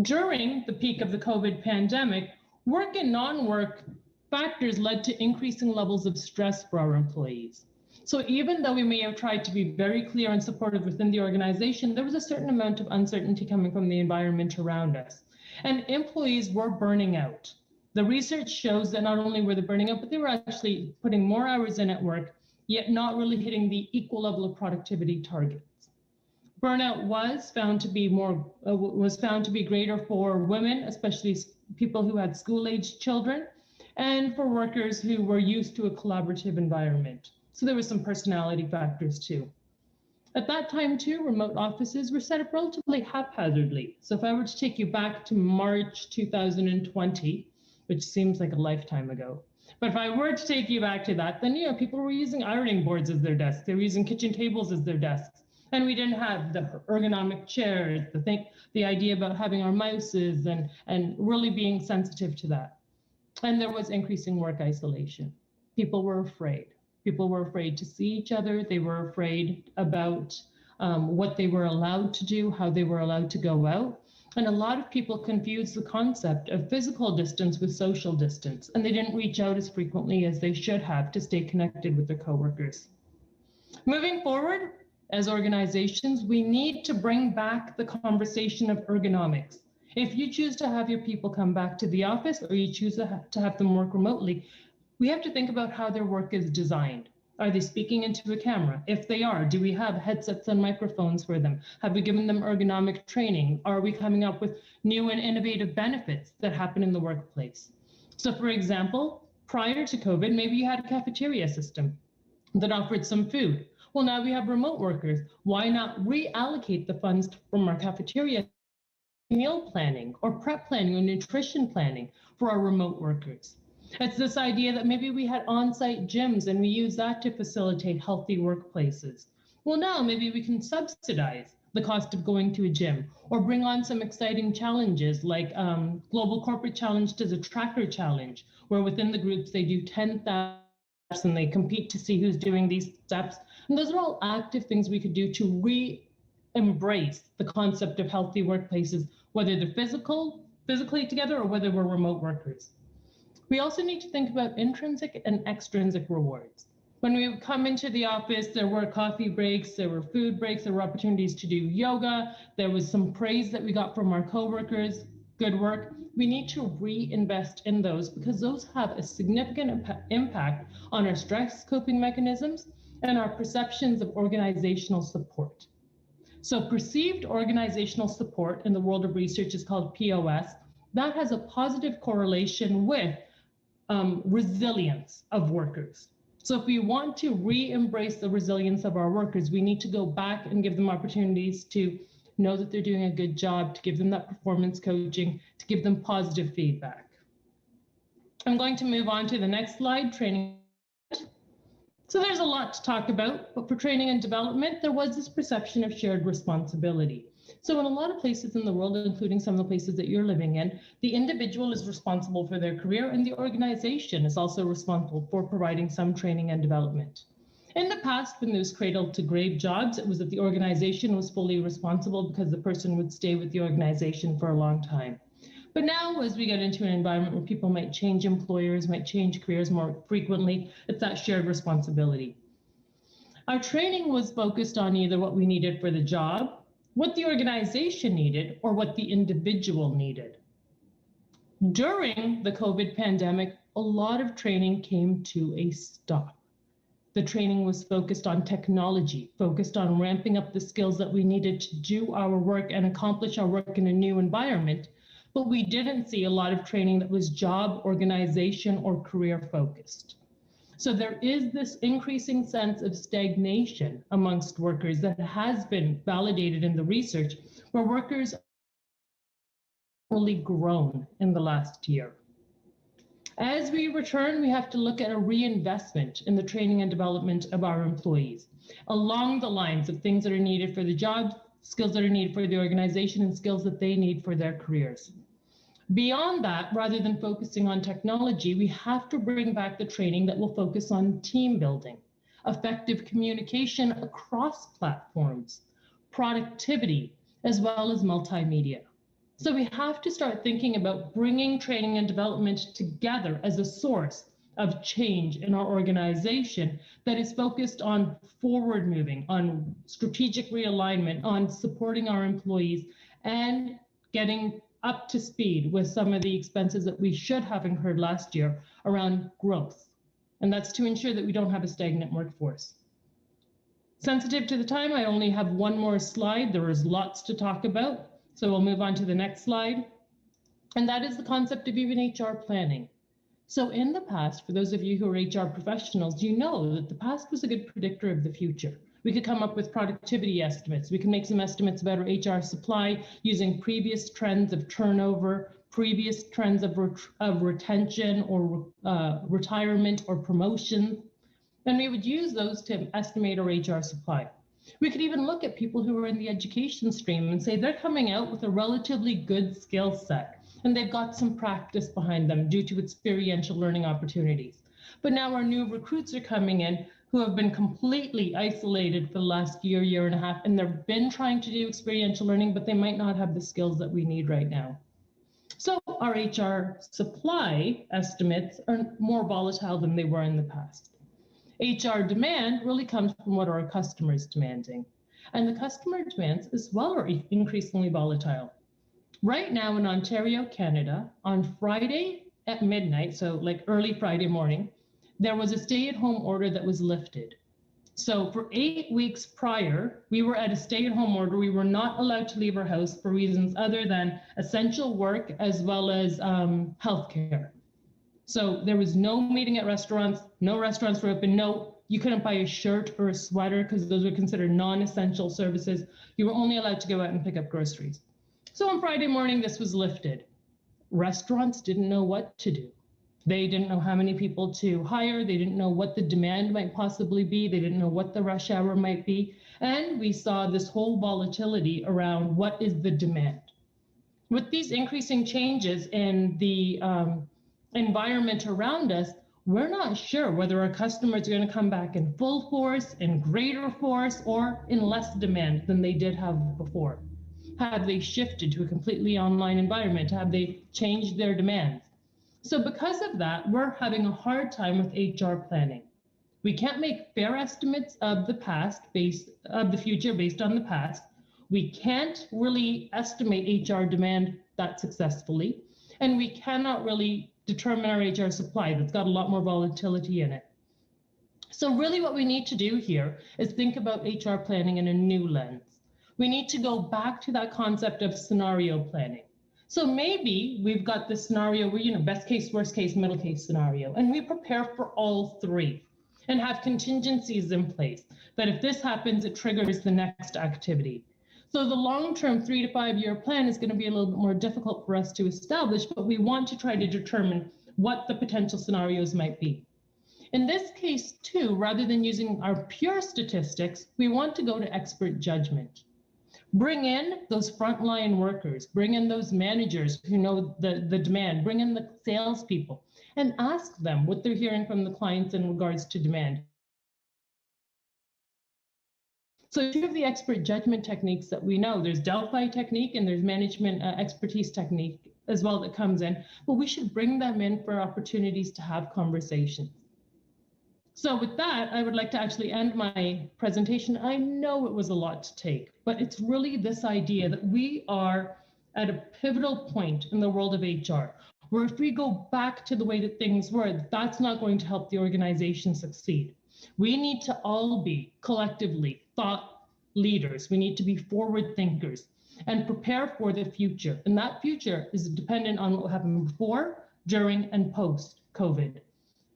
During the peak of the COVID pandemic, work and non-work factors led to increasing levels of stress for our employees. So even though we may have tried to be very clear and supportive within the organization, there was a certain amount of uncertainty coming from the environment around us. And employees were burning out. The research shows that not only were they burning out, but they were actually putting more hours in at work, yet not really hitting the equal level of productivity targets. Burnout was found to be greater for women, especially people who had school-aged children, and for workers who were used to a collaborative environment. So there were some personality factors too. At that time too, remote offices were set up relatively haphazardly. So if I were to take you back to March 2020, which seems like a lifetime ago, but if I were to take you back to that, then people were using ironing boards as their desks. They were using kitchen tables as their desks. And we didn't have the ergonomic chairs, the idea about having our mouses and really being sensitive to that. And there was increasing work isolation. People were afraid. People were afraid to see each other. They were afraid about what they were allowed to do, how they were allowed to go out. And a lot of people confused the concept of physical distance with social distance, and they didn't reach out as frequently as they should have to stay connected with their coworkers. Moving forward, as organizations, we need to bring back the conversation of ergonomics. If you choose to have your people come back to the office or you choose to have them work remotely, we have to think about how their work is designed. Are they speaking into a camera? If they are, do we have headsets and microphones for them? Have we given them ergonomic training? Are we coming up with new and innovative benefits that happen in the workplace? So for example, prior to COVID, maybe you had a cafeteria system that offered some food. Well, now we have remote workers. Why not reallocate the funds from our cafeteria meal planning or prep planning or nutrition planning for our remote workers? It's this idea that maybe we had on-site gyms and we use that to facilitate healthy workplaces. Well, now maybe we can subsidize the cost of going to a gym or bring on some exciting challenges like Global Corporate Challenge does a tracker challenge, where within the groups they do 10,000 steps and they compete to see who's doing these steps. And those are all active things we could do to re-embrace the concept of healthy workplaces, whether they're physically together or whether we're remote workers. We also need to think about intrinsic and extrinsic rewards. When we come into the office, there were coffee breaks, there were food breaks, there were opportunities to do yoga, there was some praise that we got from our coworkers, good work. We need to reinvest in those because those have a significant impact on our stress coping mechanisms and our perceptions of organizational support. So perceived organizational support in the world of research is called POS. That has a positive correlation with resilience of workers. So if we want to re-embrace the resilience of our workers, we need to go back and give them opportunities to know that they're doing a good job, to give them that performance coaching, to give them positive feedback. I'm going to move on to the next slide, training. So there's a lot to talk about, but for training and development, there was this perception of shared responsibility. So in a lot of places in the world, including some of the places that you're living in, the individual is responsible for their career and the organization is also responsible for providing some training and development. In the past, when there was cradle to grave jobs, it was that the organization was fully responsible because the person would stay with the organization for a long time. But now, as we get into an environment where people might change employers, might change careers more frequently, it's that shared responsibility. Our training was focused on either what we needed for the job, what the organization needed or what the individual needed. During the COVID pandemic, a lot of training came to a stop. The training was focused on technology, focused on ramping up the skills that we needed to do our work and accomplish our work in a new environment, but we didn't see a lot of training that was job, organization, or career focused. So there is this increasing sense of stagnation amongst workers that has been validated in the research, where workers have only grown in the last year. As we return, we have to look at a reinvestment in the training and development of our employees along the lines of things that are needed for the job, skills that are needed for the organization, and skills that they need for their careers. Beyond that, rather than focusing on technology, we have to bring back the training that will focus on team building, effective communication across platforms, productivity, as well as multimedia. So we have to start thinking about bringing training and development together as a source of change in our organization that is focused on forward moving, on strategic realignment, on supporting our employees, and getting up to speed with some of the expenses that we should have incurred last year around growth. And that's to ensure that we don't have a stagnant workforce. Sensitive to the time, I only have one more slide. There is lots to talk about. So we'll move on to the next slide. And that is the concept of even HR planning. So in the past, for those of you who are HR professionals, you know that the past was a good predictor of the future. We could come up with productivity estimates. We can make some estimates about our HR supply using previous trends of turnover, previous trends of retention or retirement or promotion. And we would use those to estimate our HR supply. We could even look at people who are in the education stream and say they're coming out with a relatively good skill set and they've got some practice behind them due to experiential learning opportunities. But now our new recruits are coming in who have been completely isolated for the last year and a half, and they've been trying to do experiential learning, but they might not have the skills that we need right now. So our HR supply estimates are more volatile than they were in the past. HR demand really comes from what our customers demanding. And the customer demands as well are increasingly volatile. Right now in Ontario, Canada, on Friday at midnight, so like early Friday morning, there was a stay-at-home order that was lifted. So for 8 weeks prior, we were at a stay-at-home order. We were not allowed to leave our house for reasons other than essential work as well as healthcare. So there was no meeting at restaurants, no restaurants were open, you couldn't buy a shirt or a sweater because those were considered non-essential services. You were only allowed to go out and pick up groceries. So on Friday morning, this was lifted. Restaurants didn't know what to do. They didn't know how many people to hire. They didn't know what the demand might possibly be. They didn't know what the rush hour might be. And we saw this whole volatility around what is the demand. With these increasing changes in the environment around us, we're not sure whether our customers are going to come back in full force, in greater force, or in less demand than they did have before. Have they shifted to a completely online environment? Have they changed their demands? So because of that, we're having a hard time with HR planning. We can't make fair estimates of the future based on the past. We can't really estimate HR demand that successfully, and we cannot really determine our HR supply that's got a lot more volatility in it. So really what we need to do here is think about HR planning in a new lens. We need to go back to that concept of scenario planning. So maybe we've got this scenario where, best case, worst case, middle case scenario, and we prepare for all three and have contingencies in place that if this happens, it triggers the next activity. So the long-term 3 to 5 year plan is going to be a little bit more difficult for us to establish, but we want to try to determine what the potential scenarios might be. In this case, too, rather than using our pure statistics, we want to go to expert judgment. Bring in those frontline workers, bring in those managers who know the demand, bring in the salespeople, and ask them what they're hearing from the clients in regards to demand. So two of the expert judgment techniques that we know, there's Delphi technique and there's management expertise technique as well that comes in, but we should bring them in for opportunities to have conversations. So with that, I would like to actually end my presentation. I know it was a lot to take, but it's really this idea that we are at a pivotal point in the world of HR, where if we go back to the way that things were, that's not going to help the organization succeed. We need to all be collectively thought leaders. We need to be forward thinkers and prepare for the future. And that future is dependent on what happened before, during, and post-COVID.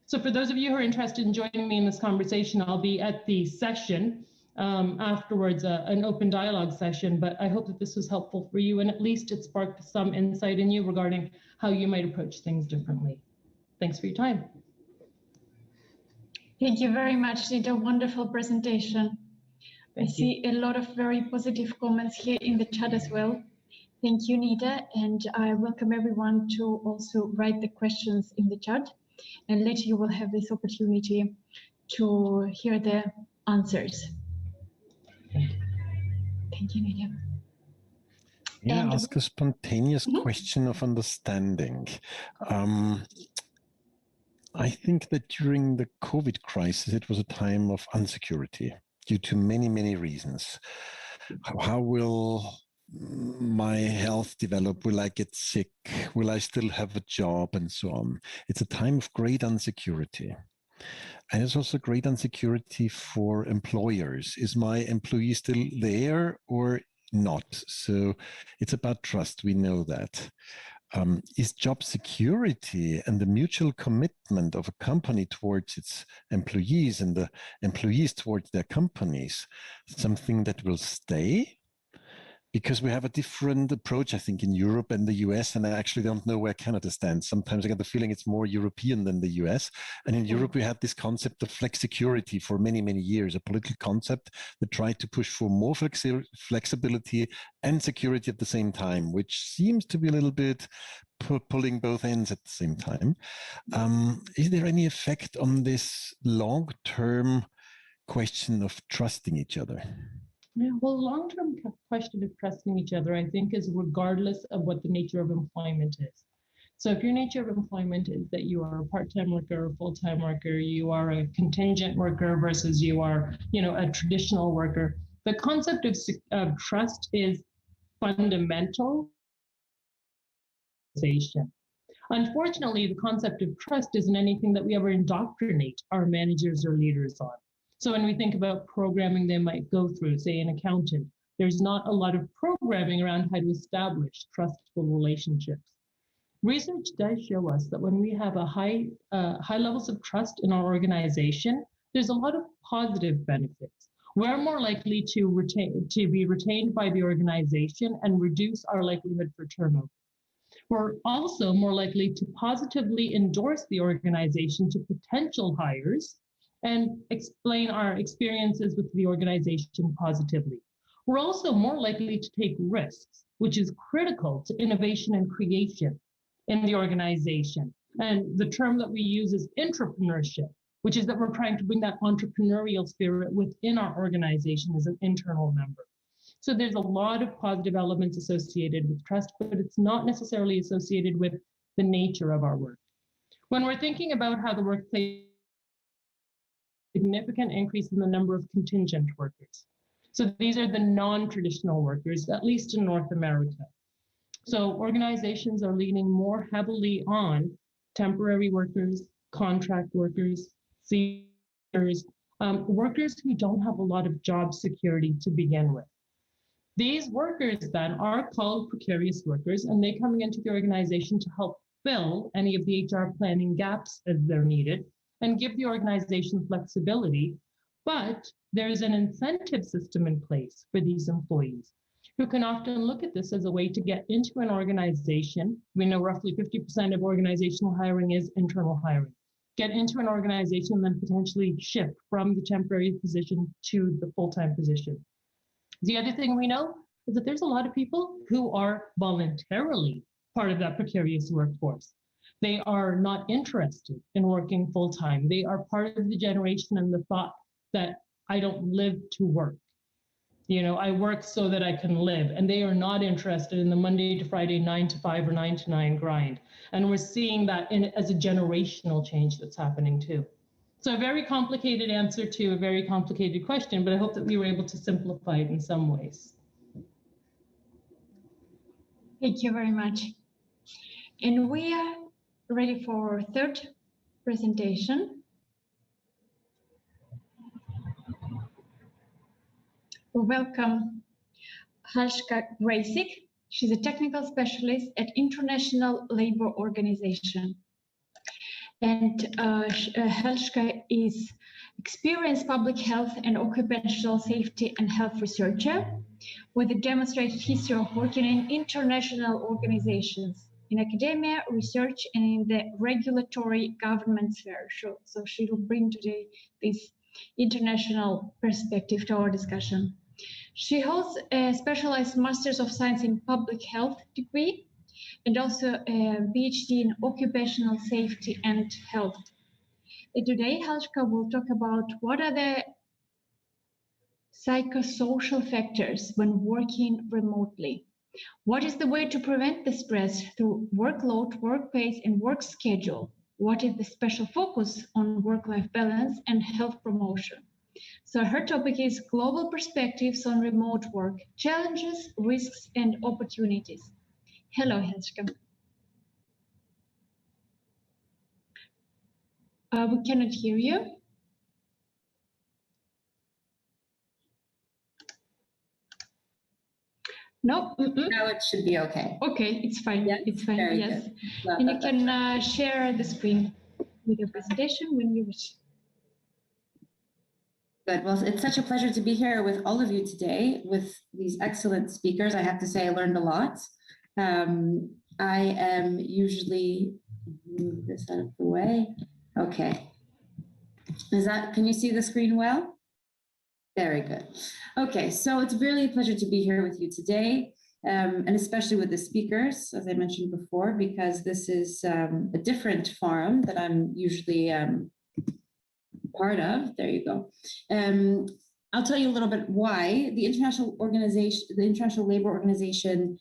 So for those of you who are interested in joining me in this conversation, I'll be at the session afterwards, an open dialogue session, but I hope that this was helpful for you and at least it sparked some insight in you regarding how you might approach things differently. Thanks for your time. Thank you very much, Nita. Wonderful presentation. I see a lot of very positive comments here in the chat as well. Thank you, Nita, and I welcome everyone to also write the questions in the chat. And later you will have this opportunity to hear the answers. Thank you, Nita. Yeah, ask a spontaneous question of understanding. I think that during the COVID crisis, it was a time of insecurity due to many, many reasons. How will my health develop? Will I get sick? Will I still have a job? And so on. It's a time of great insecurity. And it's also great insecurity for employers. Is my employee still there or not? So it's about trust. We know that. Is job security and the mutual commitment of a company towards its employees and the employees towards their companies something that will stay? Because we have a different approach, I think, in Europe and the US, and I actually don't know where Canada stands. Sometimes I get the feeling it's more European than the US. And in Europe, we had this concept of flexicurity for many, many years, a political concept that tried to push for more flexibility and security at the same time, which seems to be a little bit pulling both ends at the same time. Is there any effect on this long-term question of trusting each other? Yeah, well, long-term question of trusting each other, I think, is regardless of what the nature of employment is. So if your nature of employment is that you are a part-time worker, a full-time worker, you are a contingent worker versus you are, a traditional worker, the concept of trust is fundamental. Unfortunately, the concept of trust isn't anything that we ever indoctrinate our managers or leaders on. So when we think about programming they might go through, say an accountant, there's not a lot of programming around how to establish trustful relationships. Research does show us that when we have a high levels of trust in our organization, there's a lot of positive benefits. We're more likely to be retained by the organization and reduce our likelihood for turnover. We're also more likely to positively endorse the organization to potential hires and explain our experiences with the organization positively. We're also more likely to take risks, which is critical to innovation and creation in the organization. And the term that we use is intrapreneurship, which is that we're trying to bring that entrepreneurial spirit within our organization as an internal member. So there's a lot of positive elements associated with trust, but it's not necessarily associated with the nature of our work. When we're thinking about how the workplace, significant increase in the number of contingent workers. So these are the non-traditional workers, at least in North America. So organizations are leaning more heavily on temporary workers, contract workers, seniors, workers who don't have a lot of job security to begin with. These workers then are called precarious workers, and they coming into the organization to help fill any of the HR planning gaps as they're needed and give the organization flexibility. But there's an incentive system in place for these employees who can often look at this as a way to get into an organization. We know roughly 50% of organizational hiring is internal hiring. Get into an organization and then potentially shift from the temporary position to the full-time position. The other thing we know is that there's a lot of people who are voluntarily part of that precarious workforce. They are not interested in working full-time. They are part of the generation and the thought that I don't live to work. I work so that I can live. And they are not interested in the Monday to Friday, 9 to 5 or 9 to 9 grind. And we're seeing that as a generational change that's happening too. So a very complicated answer to a very complicated question, but I hope that we were able to simplify it in some ways. Thank you very much. And we are ready for our third presentation. We welcome Halska Gracik. She's a technical specialist at International Labour Organization. And Halska is experienced public health and occupational safety and health researcher with a demonstrated history of working in international organizations, in academia, research, and in the regulatory government sphere. So she will bring today this international perspective to our discussion. She holds a specialized Masters of Science in Public Health degree and also a PhD in Occupational Safety and Health. Today, Halska will talk about what are the psychosocial factors when working remotely. What is the way to prevent the stress through workload, work pace, and work schedule? What is the special focus on work-life balance and health promotion? So her topic is global perspectives on remote work, challenges, risks, and opportunities. Hello, Halska. We cannot hear you. No. Now it should be okay. Okay, it's fine. Yeah, it's fine. very Yes. good. And you can share the screen with your presentation when you wish. Good. Well, it's such a pleasure to be here with all of you today with these excellent speakers. I have to say I learned a lot. I am usually, move this out of the way. Okay. Can you see the screen well? Very good. Okay, so it's really a pleasure to be here with you today, and especially with the speakers, as I mentioned before, because this is a different forum that I'm usually part of. There you go. I'll tell you a little bit why. The International Labour Organization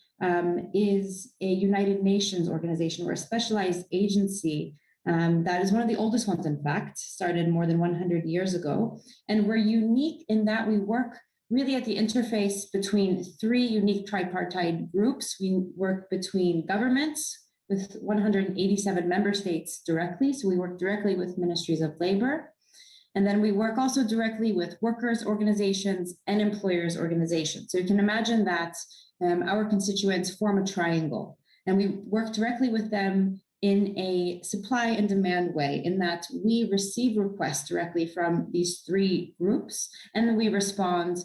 is a United Nations organization. We're a specialized agency that is one of the oldest ones, in fact, started more than 100 years ago. And we're unique in that we work really at the interface between three unique tripartite groups. We work between governments with 187 member states directly. So we work directly with ministries of labor. And then we work also directly with workers' organizations and employers' organizations. So you can imagine that our constituents form a triangle, and we work directly with them in a supply and demand way, in that we receive requests directly from these three groups, and then we respond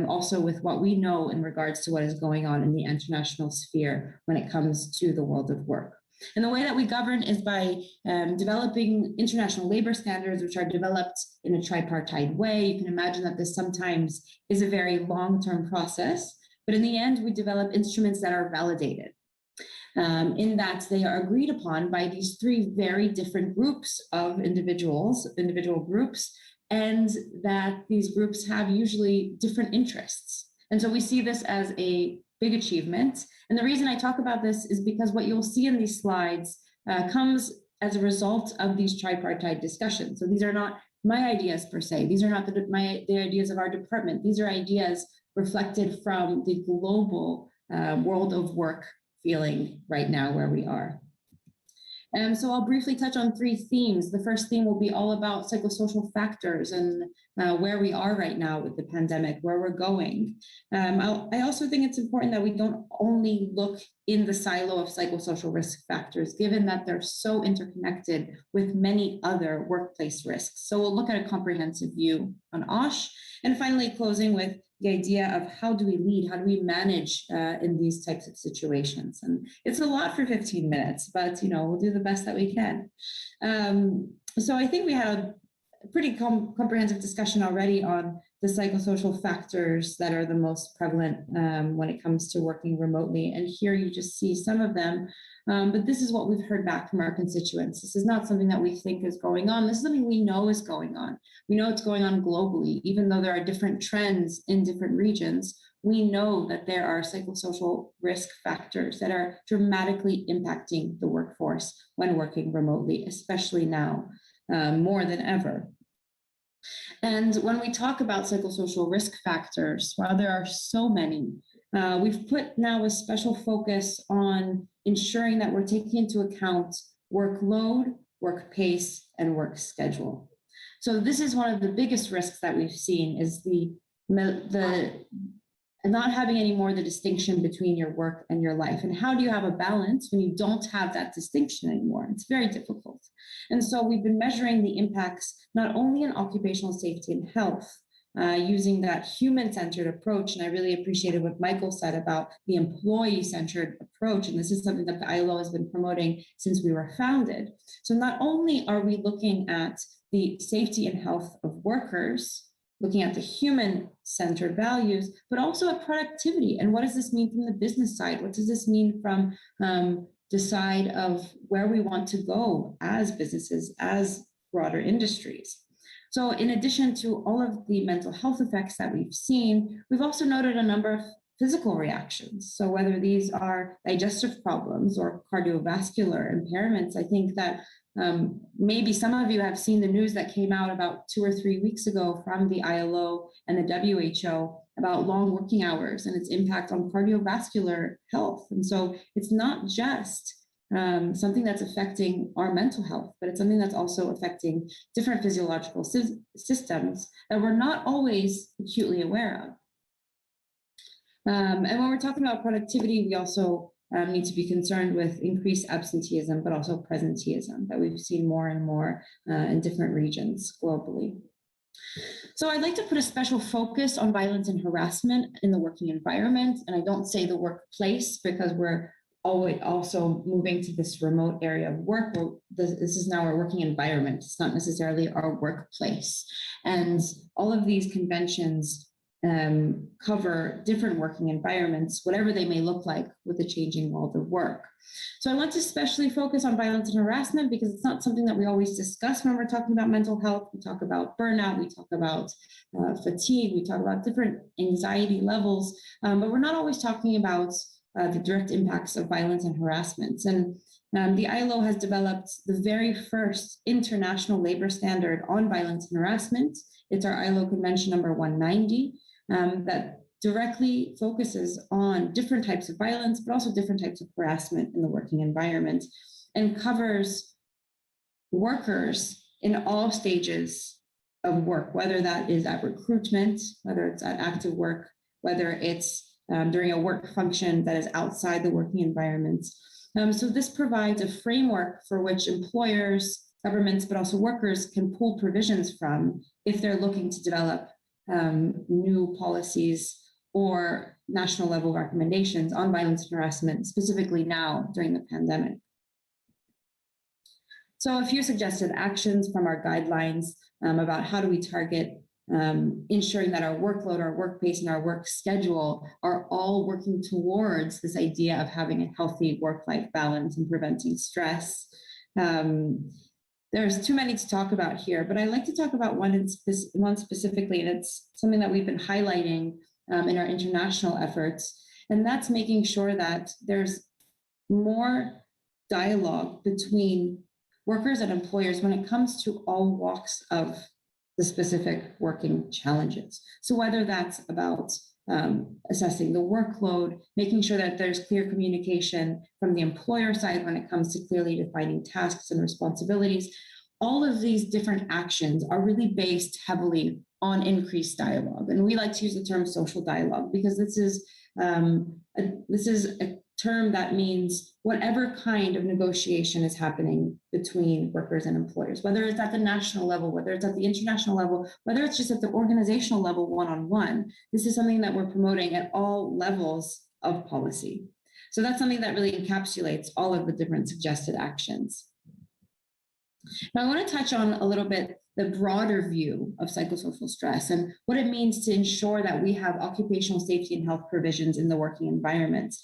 also with what we know in regards to what is going on in the international sphere when it comes to the world of work. And the way that we govern is by developing international labor standards, which are developed in a tripartite way. You can imagine that this sometimes is a very long-term process, but in the end, we develop instruments that are validated. In that they are agreed upon by these three very different groups of individual groups, and that these groups have usually different interests. And so we see this as a big achievement. And the reason I talk about this is because what you'll see in these slides comes as a result of these tripartite discussions. So these are not my ideas per se. These are not the ideas of our department. These are ideas reflected from the global world of work feeling right now where we are. So I'll briefly touch on three themes. The first theme will be all about psychosocial factors and where we are right now with the pandemic, where we're going. I also think it's important that we don't only look in the silo of psychosocial risk factors, given that they're so interconnected with many other workplace risks. So we'll look at a comprehensive view on OSH, and finally closing with the idea of how do we lead, how do we manage in these types of situations. And it's a lot for 15 minutes, but we'll do the best that we can. So I think we had a pretty comprehensive discussion already on the psychosocial factors that are the most prevalent when it comes to working remotely. And here you just see some of them, but this is what we've heard back from our constituents. This is not something that we think is going on. This is something we know is going on. We know it's going on globally, even though there are different trends in different regions. We know that there are psychosocial risk factors that are dramatically impacting the workforce when working remotely, especially now, more than ever. And when we talk about psychosocial risk factors, while there are so many, we've put now a special focus on ensuring that we're taking into account workload, work pace, and work schedule. So this is one of the biggest risks that we've seen is the not having any more the distinction between your work and your life. And how do you have a balance when you don't have that distinction anymore? It's very difficult. And so we've been measuring the impacts not only on occupational safety and health, using that human-centered approach. And I really appreciated what Michael said about the employee-centered approach. And this is something that the ILO has been promoting since we were founded. So not only are we looking at the safety and health of workers, looking at the human-centered values, but also at productivity. And what does this mean from the business side? What does this mean from the side of where we want to go as businesses, as broader industries? So in addition to all of the mental health effects that we've seen, we've also noted a number of physical reactions. So whether these are digestive problems or cardiovascular impairments, I think that maybe some of you have seen the news that came out about 2 or 3 weeks ago from the ILO and the WHO about long working hours and its impact on cardiovascular health. And so it's not just something that's affecting our mental health, but it's something that's also affecting different physiological systems that we're not always acutely aware of. And when we're talking about productivity, we also need to be concerned with increased absenteeism, but also presenteeism that we've seen more and more in different regions globally. So I'd like to put a special focus on violence and harassment in the working environment. And I don't say the workplace because we're always also moving to this remote area of work. This is now our working environment. It's not necessarily our workplace. And all of these conventions cover different working environments, whatever they may look like with the changing world of work. So I want to especially focus on violence and harassment because it's not something that we always discuss when we're talking about mental health. We talk about burnout, we talk about fatigue, we talk about different anxiety levels, but we're not always talking about the direct impacts of violence and harassment. And the ILO has developed the very first international labor standard on violence and harassment. It's our ILO Convention number 190 that directly focuses on different types of violence, but also different types of harassment in the working environment, and covers workers in all stages of work, whether that is at recruitment, whether it's at active work, whether it's during a work function that is outside the working environment. So this provides a framework for which employers, governments, but also workers can pull provisions from if they're looking to develop new policies or national level recommendations on violence and harassment, specifically now during the pandemic. So a few suggested actions from our guidelines about how do we target ensuring that our workload, our work pace, and our work schedule are all working towards this idea of having a healthy work-life balance and preventing stress. There's too many to talk about here, but I'd like to talk about one specifically, and it's something that we've been highlighting in our international efforts, and that's making sure that there's more dialogue between workers and employers when it comes to all walks of the specific working challenges. So whether that's about assessing the workload, making sure that there's clear communication from the employer side when it comes to clearly defining tasks and responsibilities, all of these different actions are really based heavily on increased dialogue. And we like to use the term social dialogue because this is a term that means whatever kind of negotiation is happening between workers and employers, whether it's at the national level, whether it's at the international level, whether it's just at the organizational level one-on-one. This is something that we're promoting at all levels of policy. So that's something that really encapsulates all of the different suggested actions. Now I want to touch on a little bit the broader view of psychosocial stress and what it means to ensure that we have occupational safety and health provisions in the working environment.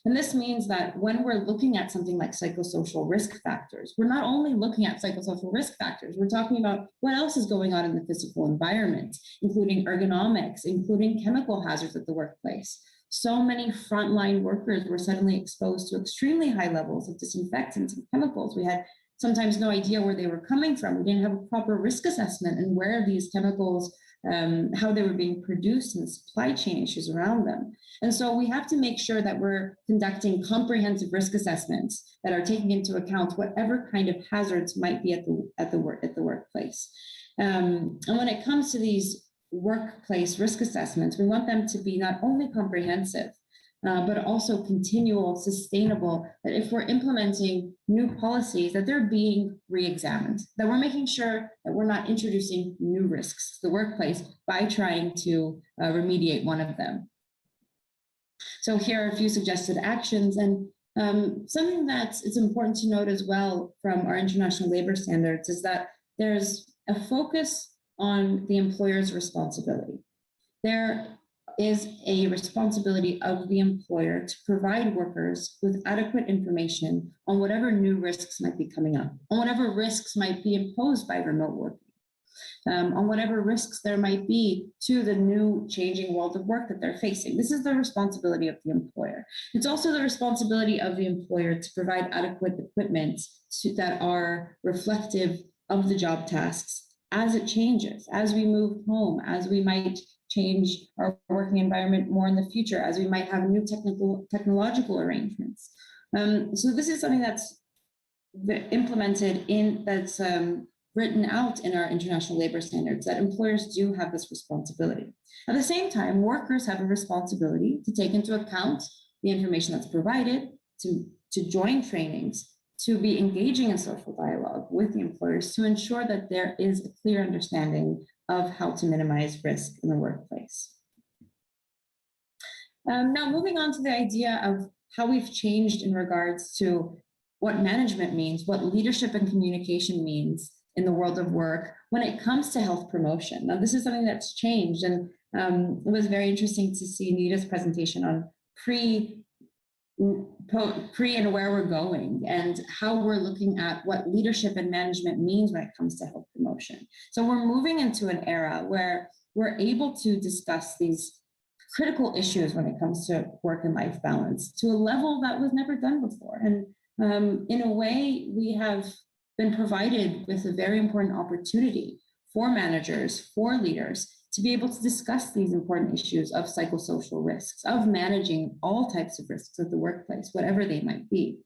And this means that when we're looking at something like psychosocial risk factors, we're not only looking at psychosocial risk factors, we're talking about what else is going on in the physical environment, including ergonomics, including chemical hazards at the workplace. So many frontline workers were suddenly exposed to extremely high levels of disinfectants and chemicals. We had sometimes no idea where they were coming from. We didn't have a proper risk assessment and where these chemicals, how they were being produced and the supply chain issues around them. And so we have to make sure that we're conducting comprehensive risk assessments that are taking into account whatever kind of hazards might be at the workplace. And when it comes to these workplace risk assessments, we want them to be not only comprehensive, but also continual, sustainable, that if we're implementing new policies, that they're being re-examined, that we're making sure that we're not introducing new risks to the workplace by trying to remediate one of them. So here are a few suggested actions, and something that is important to note as well from our international labor standards is that there's a focus on the employer's responsibility. There is a responsibility of the employer to provide workers with adequate information on whatever new risks might be coming up, on whatever risks might be imposed by remote working, on whatever risks there might be to the new changing world of work that they're facing. This is the responsibility of the employer. It's also the responsibility of the employer to provide adequate equipment that are reflective of the job tasks as it changes, as we move home, as we might change our working environment more in the future, as we might have new technological arrangements. So this is something that's implemented that's written out in our international labor standards, that employers do have this responsibility. At the same time, workers have a responsibility to take into account the information that's provided, to join trainings, to be engaging in social dialogue with the employers to ensure that there is a clear understanding of how to minimize risk in the workplace. Now, moving on to the idea of how we've changed in regards to what management means, what leadership and communication means in the world of work when it comes to health promotion. Now, this is something that's changed, and it was very interesting to see Nita's presentation on pre and where we're going and how we're looking at what leadership and management means when it comes to health promotion. So we're moving into an era where we're able to discuss these critical issues when it comes to work and life balance to a level that was never done before. And in a way, we have been provided with a very important opportunity for managers, for leaders, to be able to discuss these important issues of psychosocial risks, of managing all types of risks at the workplace, whatever they might be.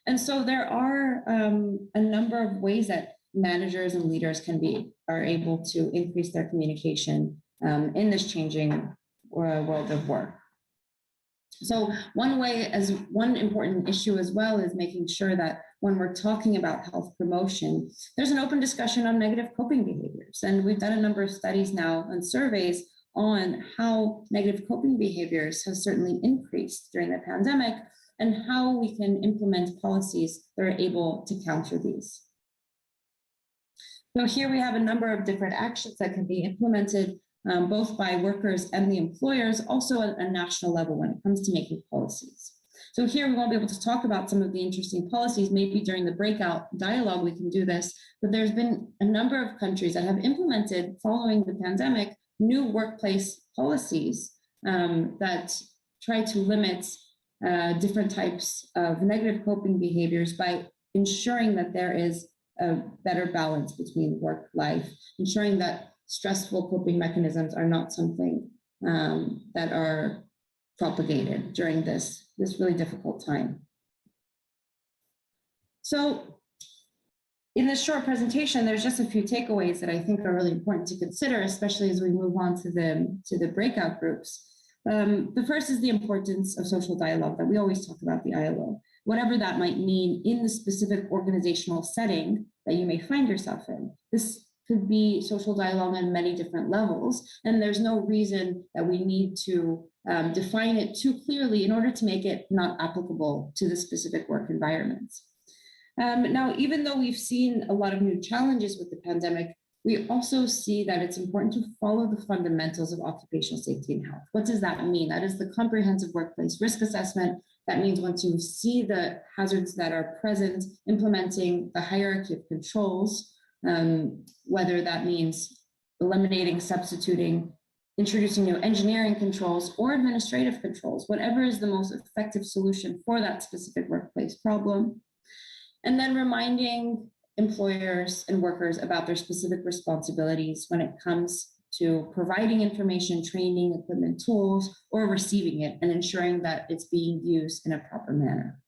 And so there are a number of ways that managers and leaders are able to increase their communication in this changing world of work. So one important issue as well is making sure that when we're talking about health promotion, there's an open discussion on negative coping behaviors. And we've done a number of studies now and surveys on how negative coping behaviors have certainly increased during the pandemic and how we can implement policies that are able to counter these. So here we have a number of different actions that can be implemented both by workers and the employers, also at a national level when it comes to making policies. So here we won't be able to talk about some of the interesting policies. Maybe during the breakout dialogue we can do this, but there's been a number of countries that have implemented, following the pandemic, new workplace policies that try to limit different types of negative coping behaviors by ensuring that there is a better balance between work life, ensuring that stressful coping mechanisms are not something that are propagated during this really difficult time. So in this short presentation, there's just a few takeaways that I think are really important to consider, especially as we move on to the breakout groups. The first is the importance of social dialogue that we always talk about, the ILO, whatever that might mean in the specific organizational setting that you may find yourself in. This could be social dialogue on many different levels, and there's no reason that we need to define it too clearly in order to make it not applicable to the specific work environments. Now, even though we've seen a lot of new challenges with the pandemic, we also see that it's important to follow the fundamentals of occupational safety and health. What does that mean? That is the comprehensive workplace risk assessment. That means once you see the hazards that are present, implementing the hierarchy of controls, whether that means eliminating, substituting, introducing new engineering controls or administrative controls, whatever is the most effective solution for that specific workplace problem. And then reminding employers and workers about their specific responsibilities when it comes to providing information, training, equipment, tools, or receiving it, and ensuring that it's being used in a proper manner.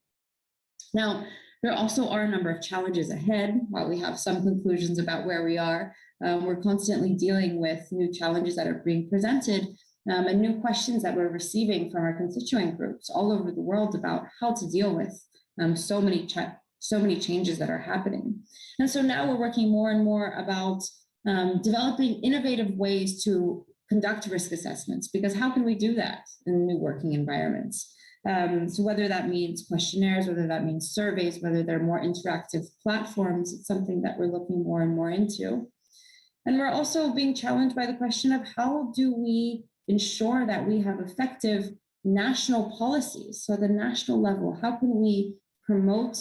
Now, there also are a number of challenges ahead. While we have some conclusions about where we are, we're constantly dealing with new challenges that are being presented and new questions that we're receiving from our constituent groups all over the world about how to deal with so many changes that are happening. And so now we're working more and more about developing innovative ways to conduct risk assessments, because how can we do that in new working environments? So whether that means questionnaires, whether that means surveys, whether they're more interactive platforms, it's something that we're looking more and more into. And we're also being challenged by the question of how do we ensure that we have effective national policies? So at the national level, how can we promote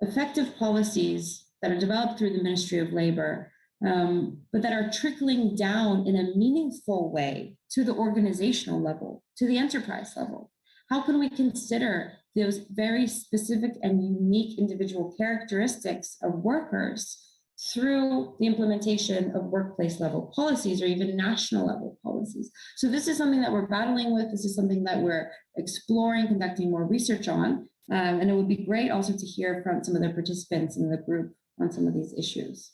effective policies that are developed through the Ministry of Labor, but that are trickling down in a meaningful way to the organizational level, to the enterprise level? How can we consider those very specific and unique individual characteristics of workers through the implementation of workplace level policies or even national level policies? So this is something that we're battling with. This is something that we're exploring, conducting more research on. And it would be great also to hear from some of the participants in the group on some of these issues.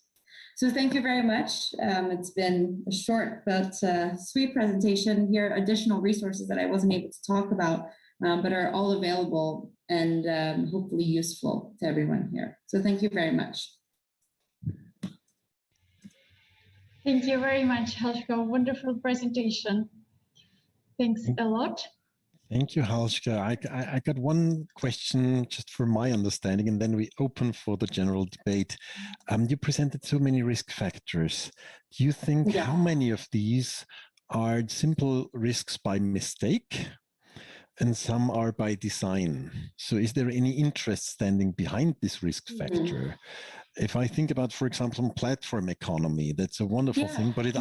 So thank you very much. It's been a short but sweet presentation. Here are additional resources that I wasn't able to talk about, but are all available and hopefully useful to everyone here. So thank you very much. Thank you very much, Halshka. Wonderful presentation. Thanks a lot. Thank you, Halshka. I got one question just for my understanding, and then we open for the general debate. You presented so many risk factors. Do you think how many of these are simple risks by mistake and some are by design? So is there any interest standing behind this risk factor? If I think about, for example, platform economy, that's a wonderful thing, but it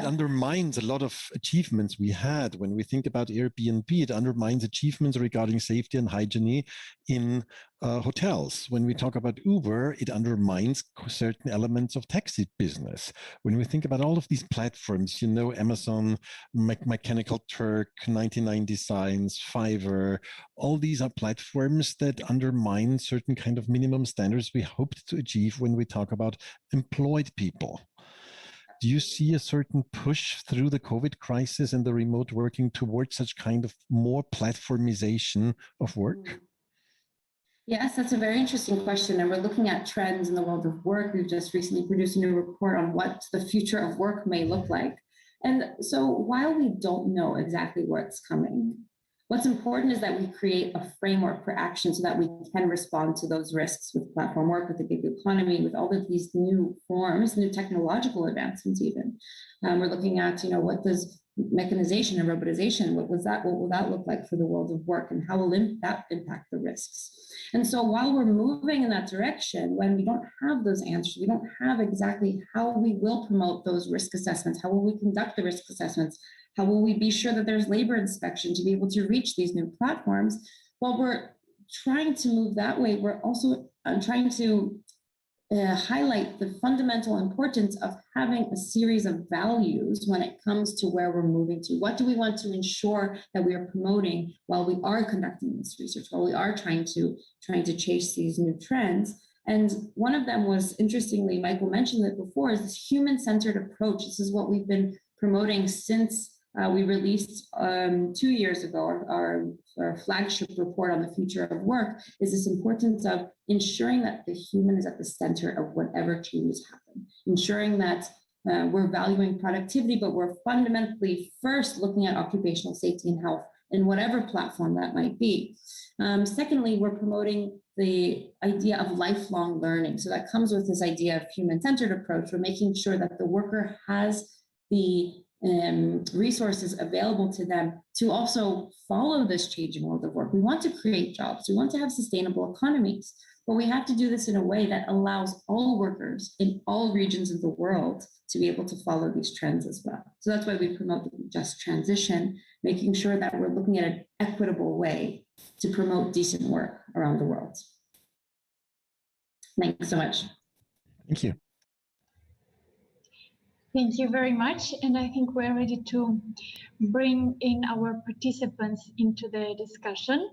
undermines a lot of achievements we had. When we think about Airbnb, it undermines achievements regarding safety and hygiene in hotels. When we talk about Uber, it undermines certain elements of taxi business. When we think about all of these platforms, you know, Amazon, Mechanical Turk, 99 Designs, Fiverr, all these are platforms that undermine certain kind of minimum standards we hoped to achieve when we talk about employed people. Do you see a certain push through the COVID crisis and the remote working towards such kind of more platformization of work? Yes, that's a very interesting question. And we're looking at trends in the world of work. We've just recently produced a new report on what the future of work may look like. And so while we don't know exactly where it's coming, what's important is that we create a framework for action so that we can respond to those risks with platform work, with the gig economy, with all of these new forms, new technological advancements even. We're looking at, you know, what does mechanization and robotization, what will that look like for the world of work, and how will that impact the risks? And so while we're moving in that direction, when we don't have those answers, we don't have exactly how we will promote those risk assessments, how will we conduct the risk assessments, how will we be sure that there's labor inspection to be able to reach these new platforms? While we're trying to move that way, we're also trying to highlight the fundamental importance of having a series of values when it comes to where we're moving to. What do we want to ensure that we are promoting while we are conducting this research, while we are trying to chase these new trends? And one of them was, interestingly, Michael mentioned it before, is this human-centered approach. This is what we've been promoting since we released 2 years ago, our flagship report on the future of work, is this importance of ensuring that the human is at the center of whatever changes happen, ensuring that we're valuing productivity, but we're fundamentally first looking at occupational safety and health in whatever platform that might be. Secondly, we're promoting the idea of lifelong learning. So that comes with this idea of human-centered approach. We're making sure that the worker has the resources available to them to also follow this changing world of work. We want to create jobs. We want to have sustainable economies, but we have to do this in a way that allows all workers in all regions of the world to be able to follow these trends as well. So that's why we promote the just transition, making sure that we're looking at an equitable way to promote decent work around the world. Thanks so much. Thank you. Thank you very much. And I think we're ready to bring in our participants into the discussion.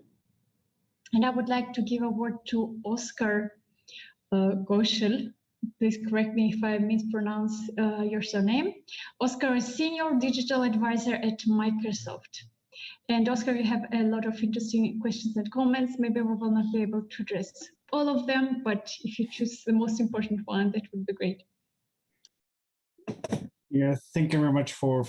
And I would like to give a word to Oscar Goschel. Please correct me if I mispronounce your surname. Oscar is Senior Digital Advisor at Microsoft. And Oscar, you have a lot of interesting questions and comments. Maybe we will not be able to address all of them, but if you choose the most important one, that would be great. Yeah, thank you very much for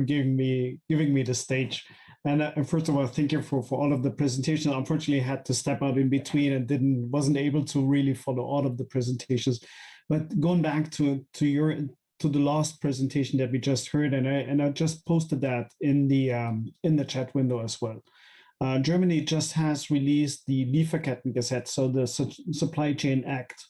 giving me the stage. And first of all, thank you for all of the presentation. Unfortunately, I had to step out in between and wasn't able to really follow all of the presentations. But going back to the last presentation that we just heard, and I just posted that in the chat window as well. Germany just has released the Lieferkettengesetz, so the Supply Chain Act,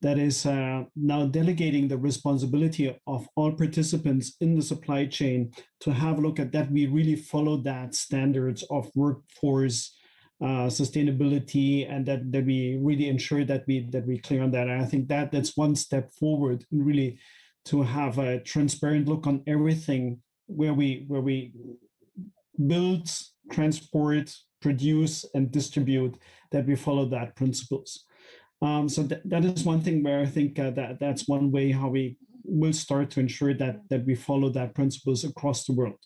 that is now delegating the responsibility of all participants in the supply chain to have a look at that. We really follow that standards of workforce sustainability, and that we really ensure that we clear on that. And I think that's one step forward, and really to have a transparent look on everything where we build, transport, produce, and distribute, that we follow that principles. So that is one thing where I think that's one way how we will start to ensure that we follow that principles across the world.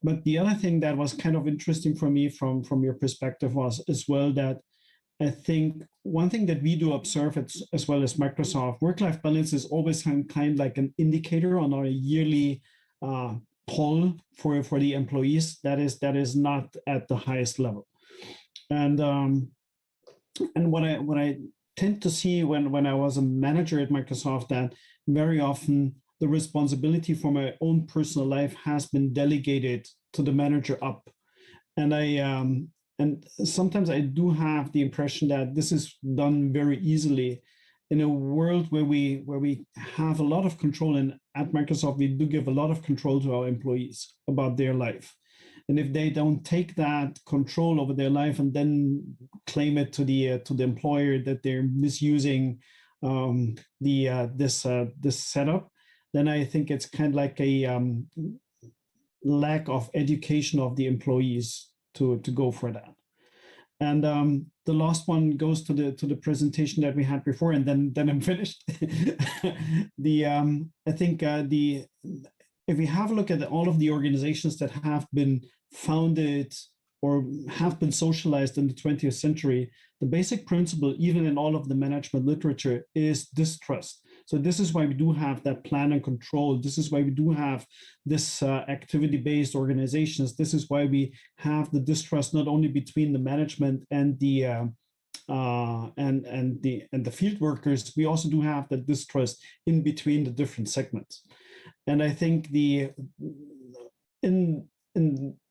But the other thing that was kind of interesting for me from your perspective was as well that I think one thing that we do observe as well as Microsoft, work-life balance is always kind of like an indicator on our yearly poll for the employees that is not at the highest level. And what I tend to see when I was a manager at Microsoft, that very often the responsibility for my own personal life has been delegated to the manager up. And and sometimes I do have the impression that this is done very easily in a world where we have a lot of control. And at Microsoft, we do give a lot of control to our employees about their life. And if they don't take that control over their life and then claim it to the employer that they're misusing this setup, then I think it's kind of like a lack of education of the employees to go for that. And the last one goes to the presentation that we had before, and then I'm finished. I think if we have a look at all of the organizations that have been founded or have been socialized in the 20th century, the basic principle, even in all of the management literature, is distrust. So this is why we do have that plan and control. This is why we do have this activity-based organizations. This is why we have the distrust not only between the management and the field workers. We also do have the distrust in between the different segments. And I think in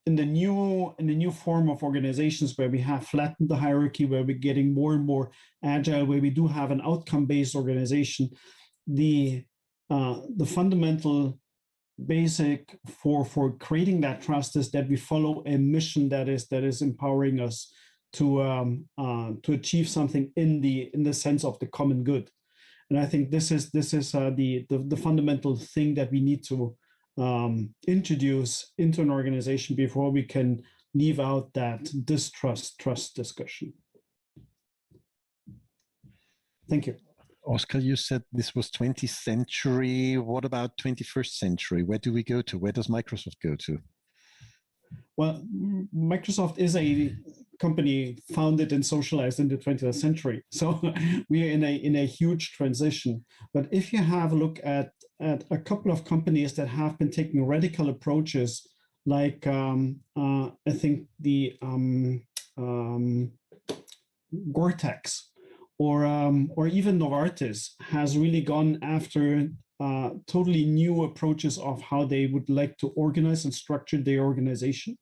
the new form of organizations where we have flattened the hierarchy, where we're getting more and more agile, where we do have an outcome-based organization, the fundamental basic for creating that trust is that we follow a mission that is empowering us to achieve something in the sense of the common good. And I think this is the fundamental thing that we need to introduce into an organization before we can leave out that trust discussion. Thank you. Oscar, you said this was 20th century. What about 21st century? Where do we go to? Where does Microsoft go to? Well, Microsoft is a company founded and socialized in the 20th century. So we are in a huge transition. But if you have a look at a couple of companies that have been taking radical approaches, like I think the Gore-Tex, or even Novartis has really gone after totally new approaches of how they would like to organize and structure their organization.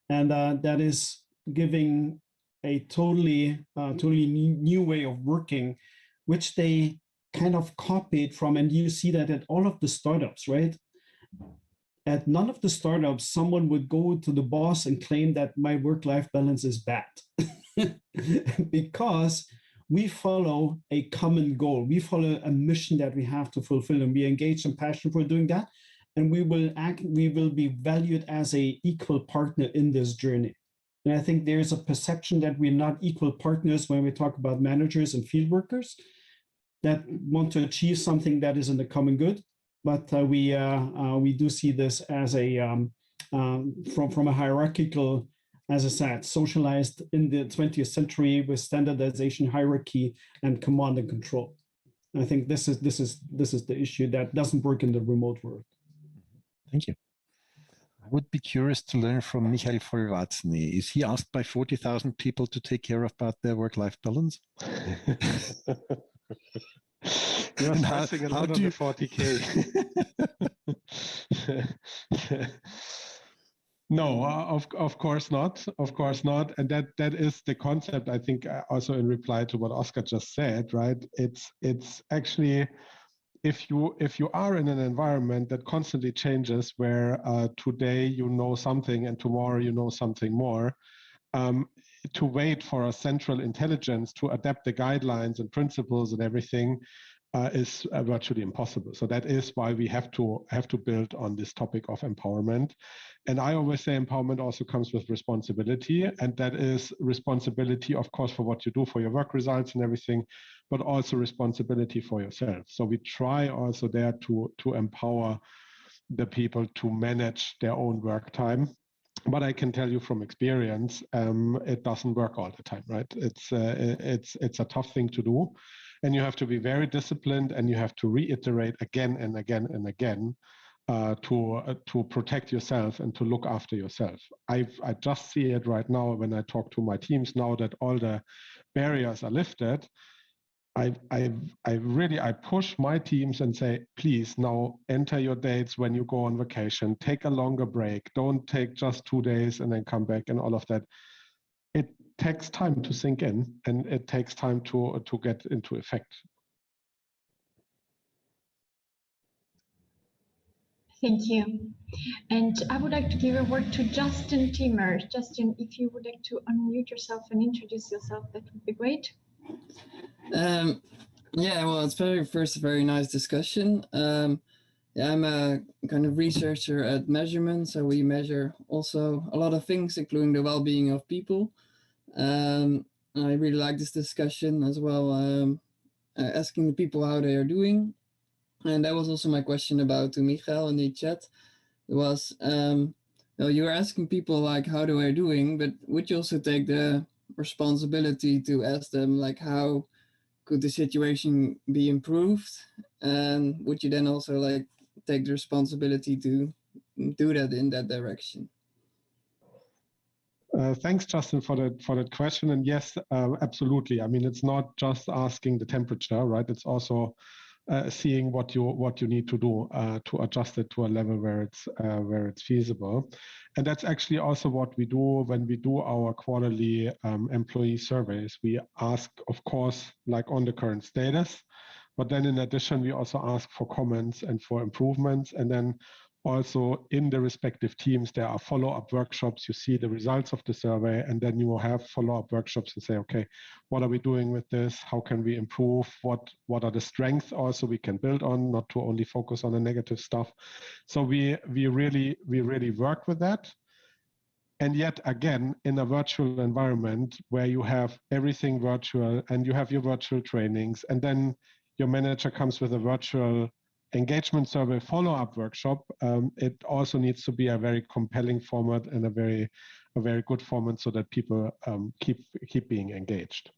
And that is giving a totally new way of working, which they kind of copied from. And you see that at all of the startups, right? at none of the startups, someone would go to the boss and claim that my work-life balance is bad. Because we follow a common goal. We follow a mission that we have to fulfill, and we engage and passionate for doing that. And we will be valued as an equal partner in this journey. And I think there's a perception that we're not equal partners when we talk about managers and field workers that want to achieve something that is in the common good. But we do see this as a from a hierarchical, as I said, socialized in the 20th century with standardization, hierarchy, and command and control. And I think this is the issue that doesn't work in the remote world. Thank you. I would be curious to learn from Michael Volvatsny. Is he asked by 40,000 people to take care about their work-life balance? You're stressing a lot on the 40K. No, of course not. Of course not. And that is the concept, I think, also in reply to what Oscar just said, right? It's actually, if you are in an environment that constantly changes, where today you know something and tomorrow you know something more, to wait for a central intelligence to adapt the guidelines and principles and everything is virtually impossible. So that is why we have to build on this topic of empowerment. And I always say empowerment also comes with responsibility, and that is responsibility, of course, for what you do for your work results and everything, but also responsibility for yourself. So we try also there to empower the people to manage their own work time. But I can tell you from experience, it doesn't work all the time, right? It's a tough thing to do, and you have to be very disciplined, and you have to reiterate again and again and again to protect yourself and to look after yourself. I just see it right now when I talk to my teams now that all the barriers are lifted. I push my teams and say, please now enter your dates when you go on vacation, take a longer break, don't take just 2 days and then come back and all of that. It takes time to sink in, and it takes time to get into effect. Thank you. And I would like to give a word to Justin Timmer. Justin, if you would like to unmute yourself and introduce yourself, that would be great. Yeah, well, it's a very nice discussion. Yeah, I'm a kind of researcher at Measurement, so we measure also a lot of things, including the well-being of people. I really like this discussion as well, asking the people how they are doing. And that was also my question to Michael in the chat. It was, you were asking people like, how they are doing, but would you also take the responsibility to ask them like, how could the situation be improved? And would you then also like take the responsibility to do that in that direction? Thanks, Justin, for that question. And yes, absolutely. I mean, it's not just asking the temperature, right? It's also seeing what you need to do to adjust it to a level where it's feasible. And that's actually also what we do when we do our quarterly employee surveys. We ask, of course, like on the current status, but then in addition, we also ask for comments and for improvements. And then also in the respective teams, there are follow-up workshops. You see the results of the survey, and then you will have follow-up workshops and say, okay, what are we doing with this? How can we improve? What are the strengths also we can build on, not to only focus on the negative stuff. So we really work with that. And yet again, in a virtual environment where you have everything virtual and you have your virtual trainings, and then your manager comes with a virtual engagement survey follow-up workshop, it also needs to be a very compelling format and a very good format so that people keep being engaged.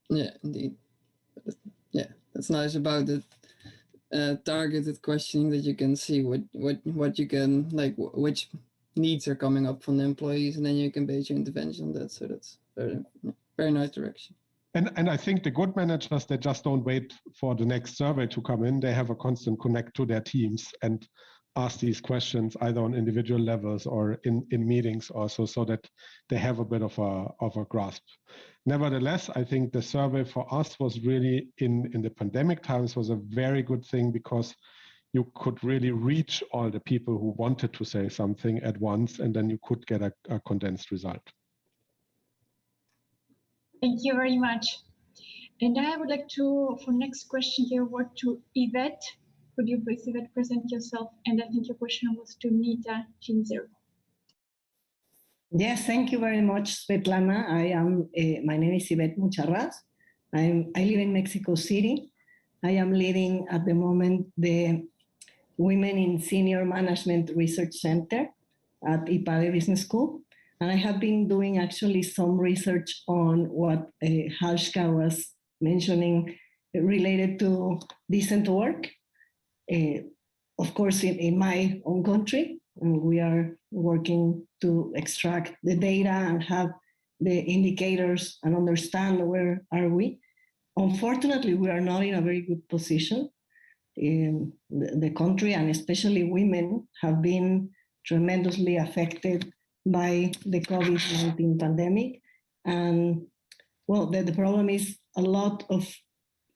Yeah, indeed. Yeah, that's nice about the targeted questioning, that you can see what you can, like, which needs are coming up from the employees, and then you can base your intervention on that. So that's very nice direction. And I think the good managers, they just don't wait for the next survey to come in. They have a constant connect to their teams and ask these questions either on individual levels or in meetings also, so that they have a bit of a grasp. Nevertheless, I think the survey for us was really in the pandemic times was a very good thing, because you could really reach all the people who wanted to say something at once, and then you could get a condensed result. Thank you very much. And I would like to, for next question, give word to Yvette. Could you please, Yvette, present yourself? And I think your question was to Nita Kinzer. Yes, thank you very much, Svetlana. My name is Yvette Mucharraz. I live in Mexico City. I am leading at the moment the Women in Senior Management Research Center at IPADE Business School. And I have been doing actually some research on what Halshka was mentioning related to decent work. Of course, in my own country, we are working to extract the data and have the indicators and understand where are we. Unfortunately, we are not in a very good position. In the country, and especially women, have been tremendously affected by the COVID-19 pandemic. And well, the problem is a lot of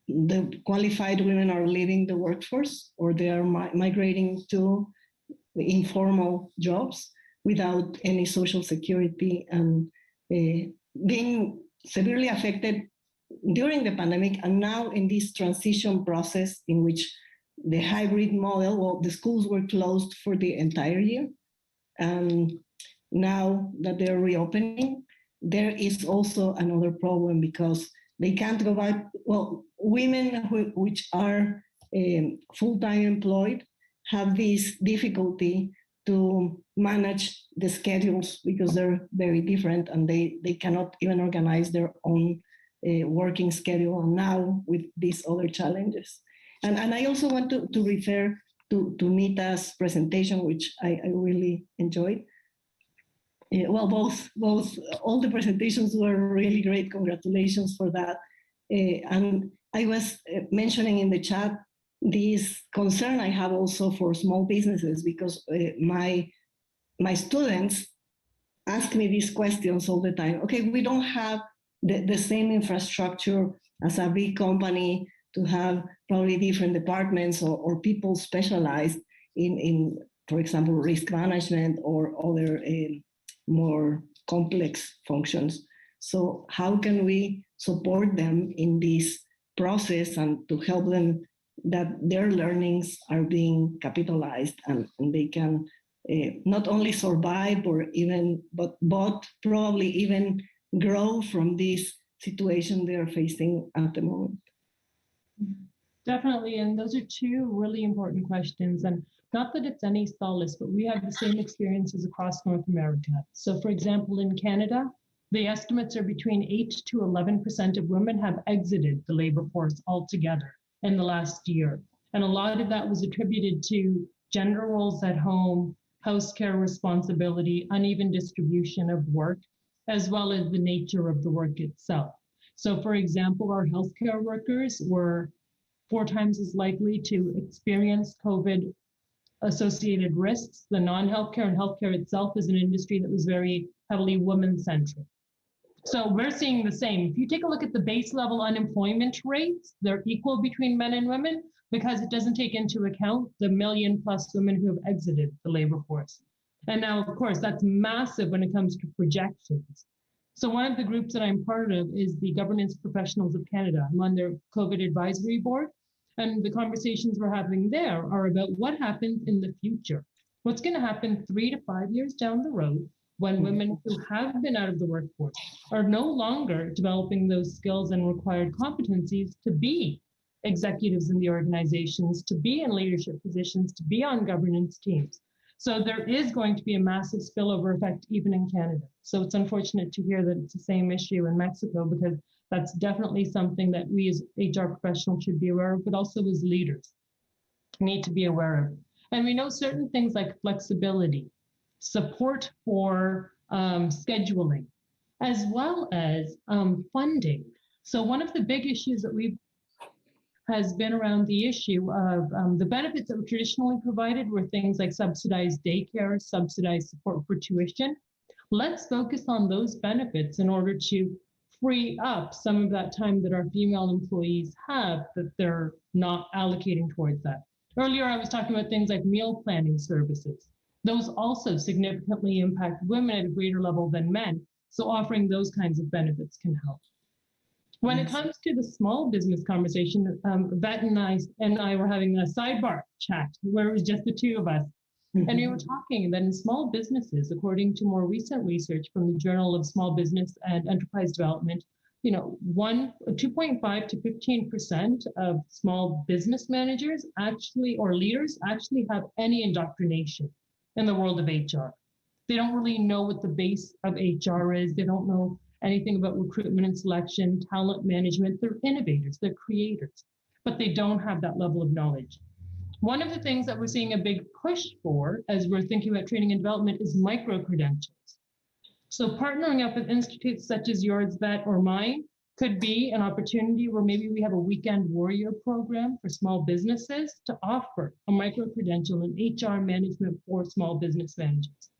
the qualified women are leaving the workforce, or they are migrating to the informal jobs without any social security, and being severely affected during the pandemic, and now in this transition process in which the hybrid model, well, the schools were closed for the entire year. And now that they're reopening, there is also another problem because they can't go back. Well, women which are full-time employed have this difficulty to manage the schedules because they're very different, and they cannot even organize their own working schedule now with these other challenges. And I also want to refer to Nita's presentation, which I really enjoyed. Well, all the presentations were really great. Congratulations for that. And I was mentioning in the chat this concern I have also for small businesses, because my students ask me these questions all the time. Okay, we don't have the same infrastructure as a big company to have probably different departments or people specialized in, for example, risk management or other more complex functions. So how can we support them in this process and to help them that their learnings are being capitalized and they can not only survive but probably even grow from this situation they are facing at the moment? Definitely, and those are two really important questions. And not that it's any solace, but we have the same experiences across North America. So for example, in Canada, the estimates are between 8 to 11% of women have exited the labor force altogether in the last year. And a lot of that was attributed to gender roles at home, house care responsibility, uneven distribution of work, as well as the nature of the work itself. So for example, our healthcare workers were 4 times as likely to experience COVID associated risks. The non-healthcare and healthcare itself is an industry that was very heavily women-centric. So we're seeing the same. If you take a look at the base level unemployment rates, they're equal between men and women because it doesn't take into account the 1 million+ women who have exited the labor force. And now, of course, that's massive when it comes to projections. So one of the groups that I'm part of is the Governance Professionals of Canada. I'm on their COVID advisory board. And the conversations we're having there are about what happens in the future. What's going to happen 3 to 5 years down the road when women who have been out of the workforce are no longer developing those skills and required competencies to be executives in the organizations, to be in leadership positions, to be on governance teams. So there is going to be a massive spillover effect even in Canada. So it's unfortunate to hear that it's the same issue in Mexico, because that's definitely something that we as HR professionals should be aware of, but also as leaders need to be aware of. And we know certain things like flexibility, support for scheduling, as well as funding. So one of the big issues that has been around the issue of the benefits that were traditionally provided were things like subsidized daycare, subsidized support for tuition. Let's focus on those benefits in order to free up some of that time that our female employees have that they're not allocating towards that. Earlier, I was talking about things like meal planning services. Those also significantly impact women at a greater level than men. So offering those kinds of benefits can help. When it comes to the small business conversation, Vet and I were having a sidebar chat where it was just the two of us. And we were talking that in small businesses, according to more recent research from the Journal of Small Business and Enterprise Development, 2.5 to 15% of small business managers or leaders actually have any indoctrination in the world of HR. They don't really know what the base of HR is. They don't know anything about recruitment and selection, talent management. They're innovators, they're creators, but they don't have that level of knowledge. One of the things that we're seeing a big push for as we're thinking about training and development is micro-credentials. So partnering up with institutes such as yours, Vet, or mine, could be an opportunity where maybe we have a weekend warrior program for small businesses to offer a micro-credential in HR management for small business managers.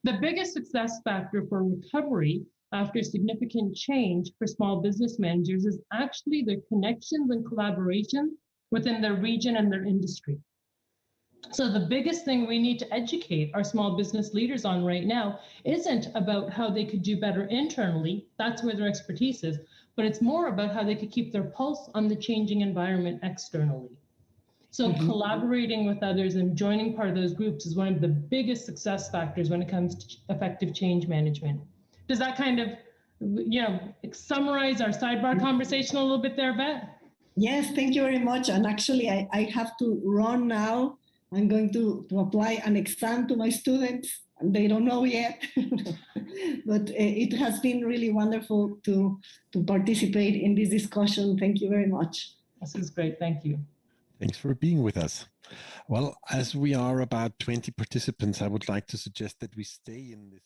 The biggest success factor for recovery after significant change for small business managers is actually their connections and collaboration within their region and their industry. So the biggest thing we need to educate our small business leaders on right now isn't about how they could do better internally, that's where their expertise is, but it's more about how they could keep their pulse on the changing environment externally. So collaborating with others and joining part of those groups is one of the biggest success factors when it comes to effective change management. Does that kind of, summarize our sidebar conversation a little bit there, Vet? Yes, thank you very much. And actually, I have to run now. I'm going to apply an exam to my students. They don't know yet, but it has been really wonderful to participate in this discussion. Thank you very much. This is great. Thank you. Thanks for being with us. Well, as we are about 20 participants, I would like to suggest that we stay in this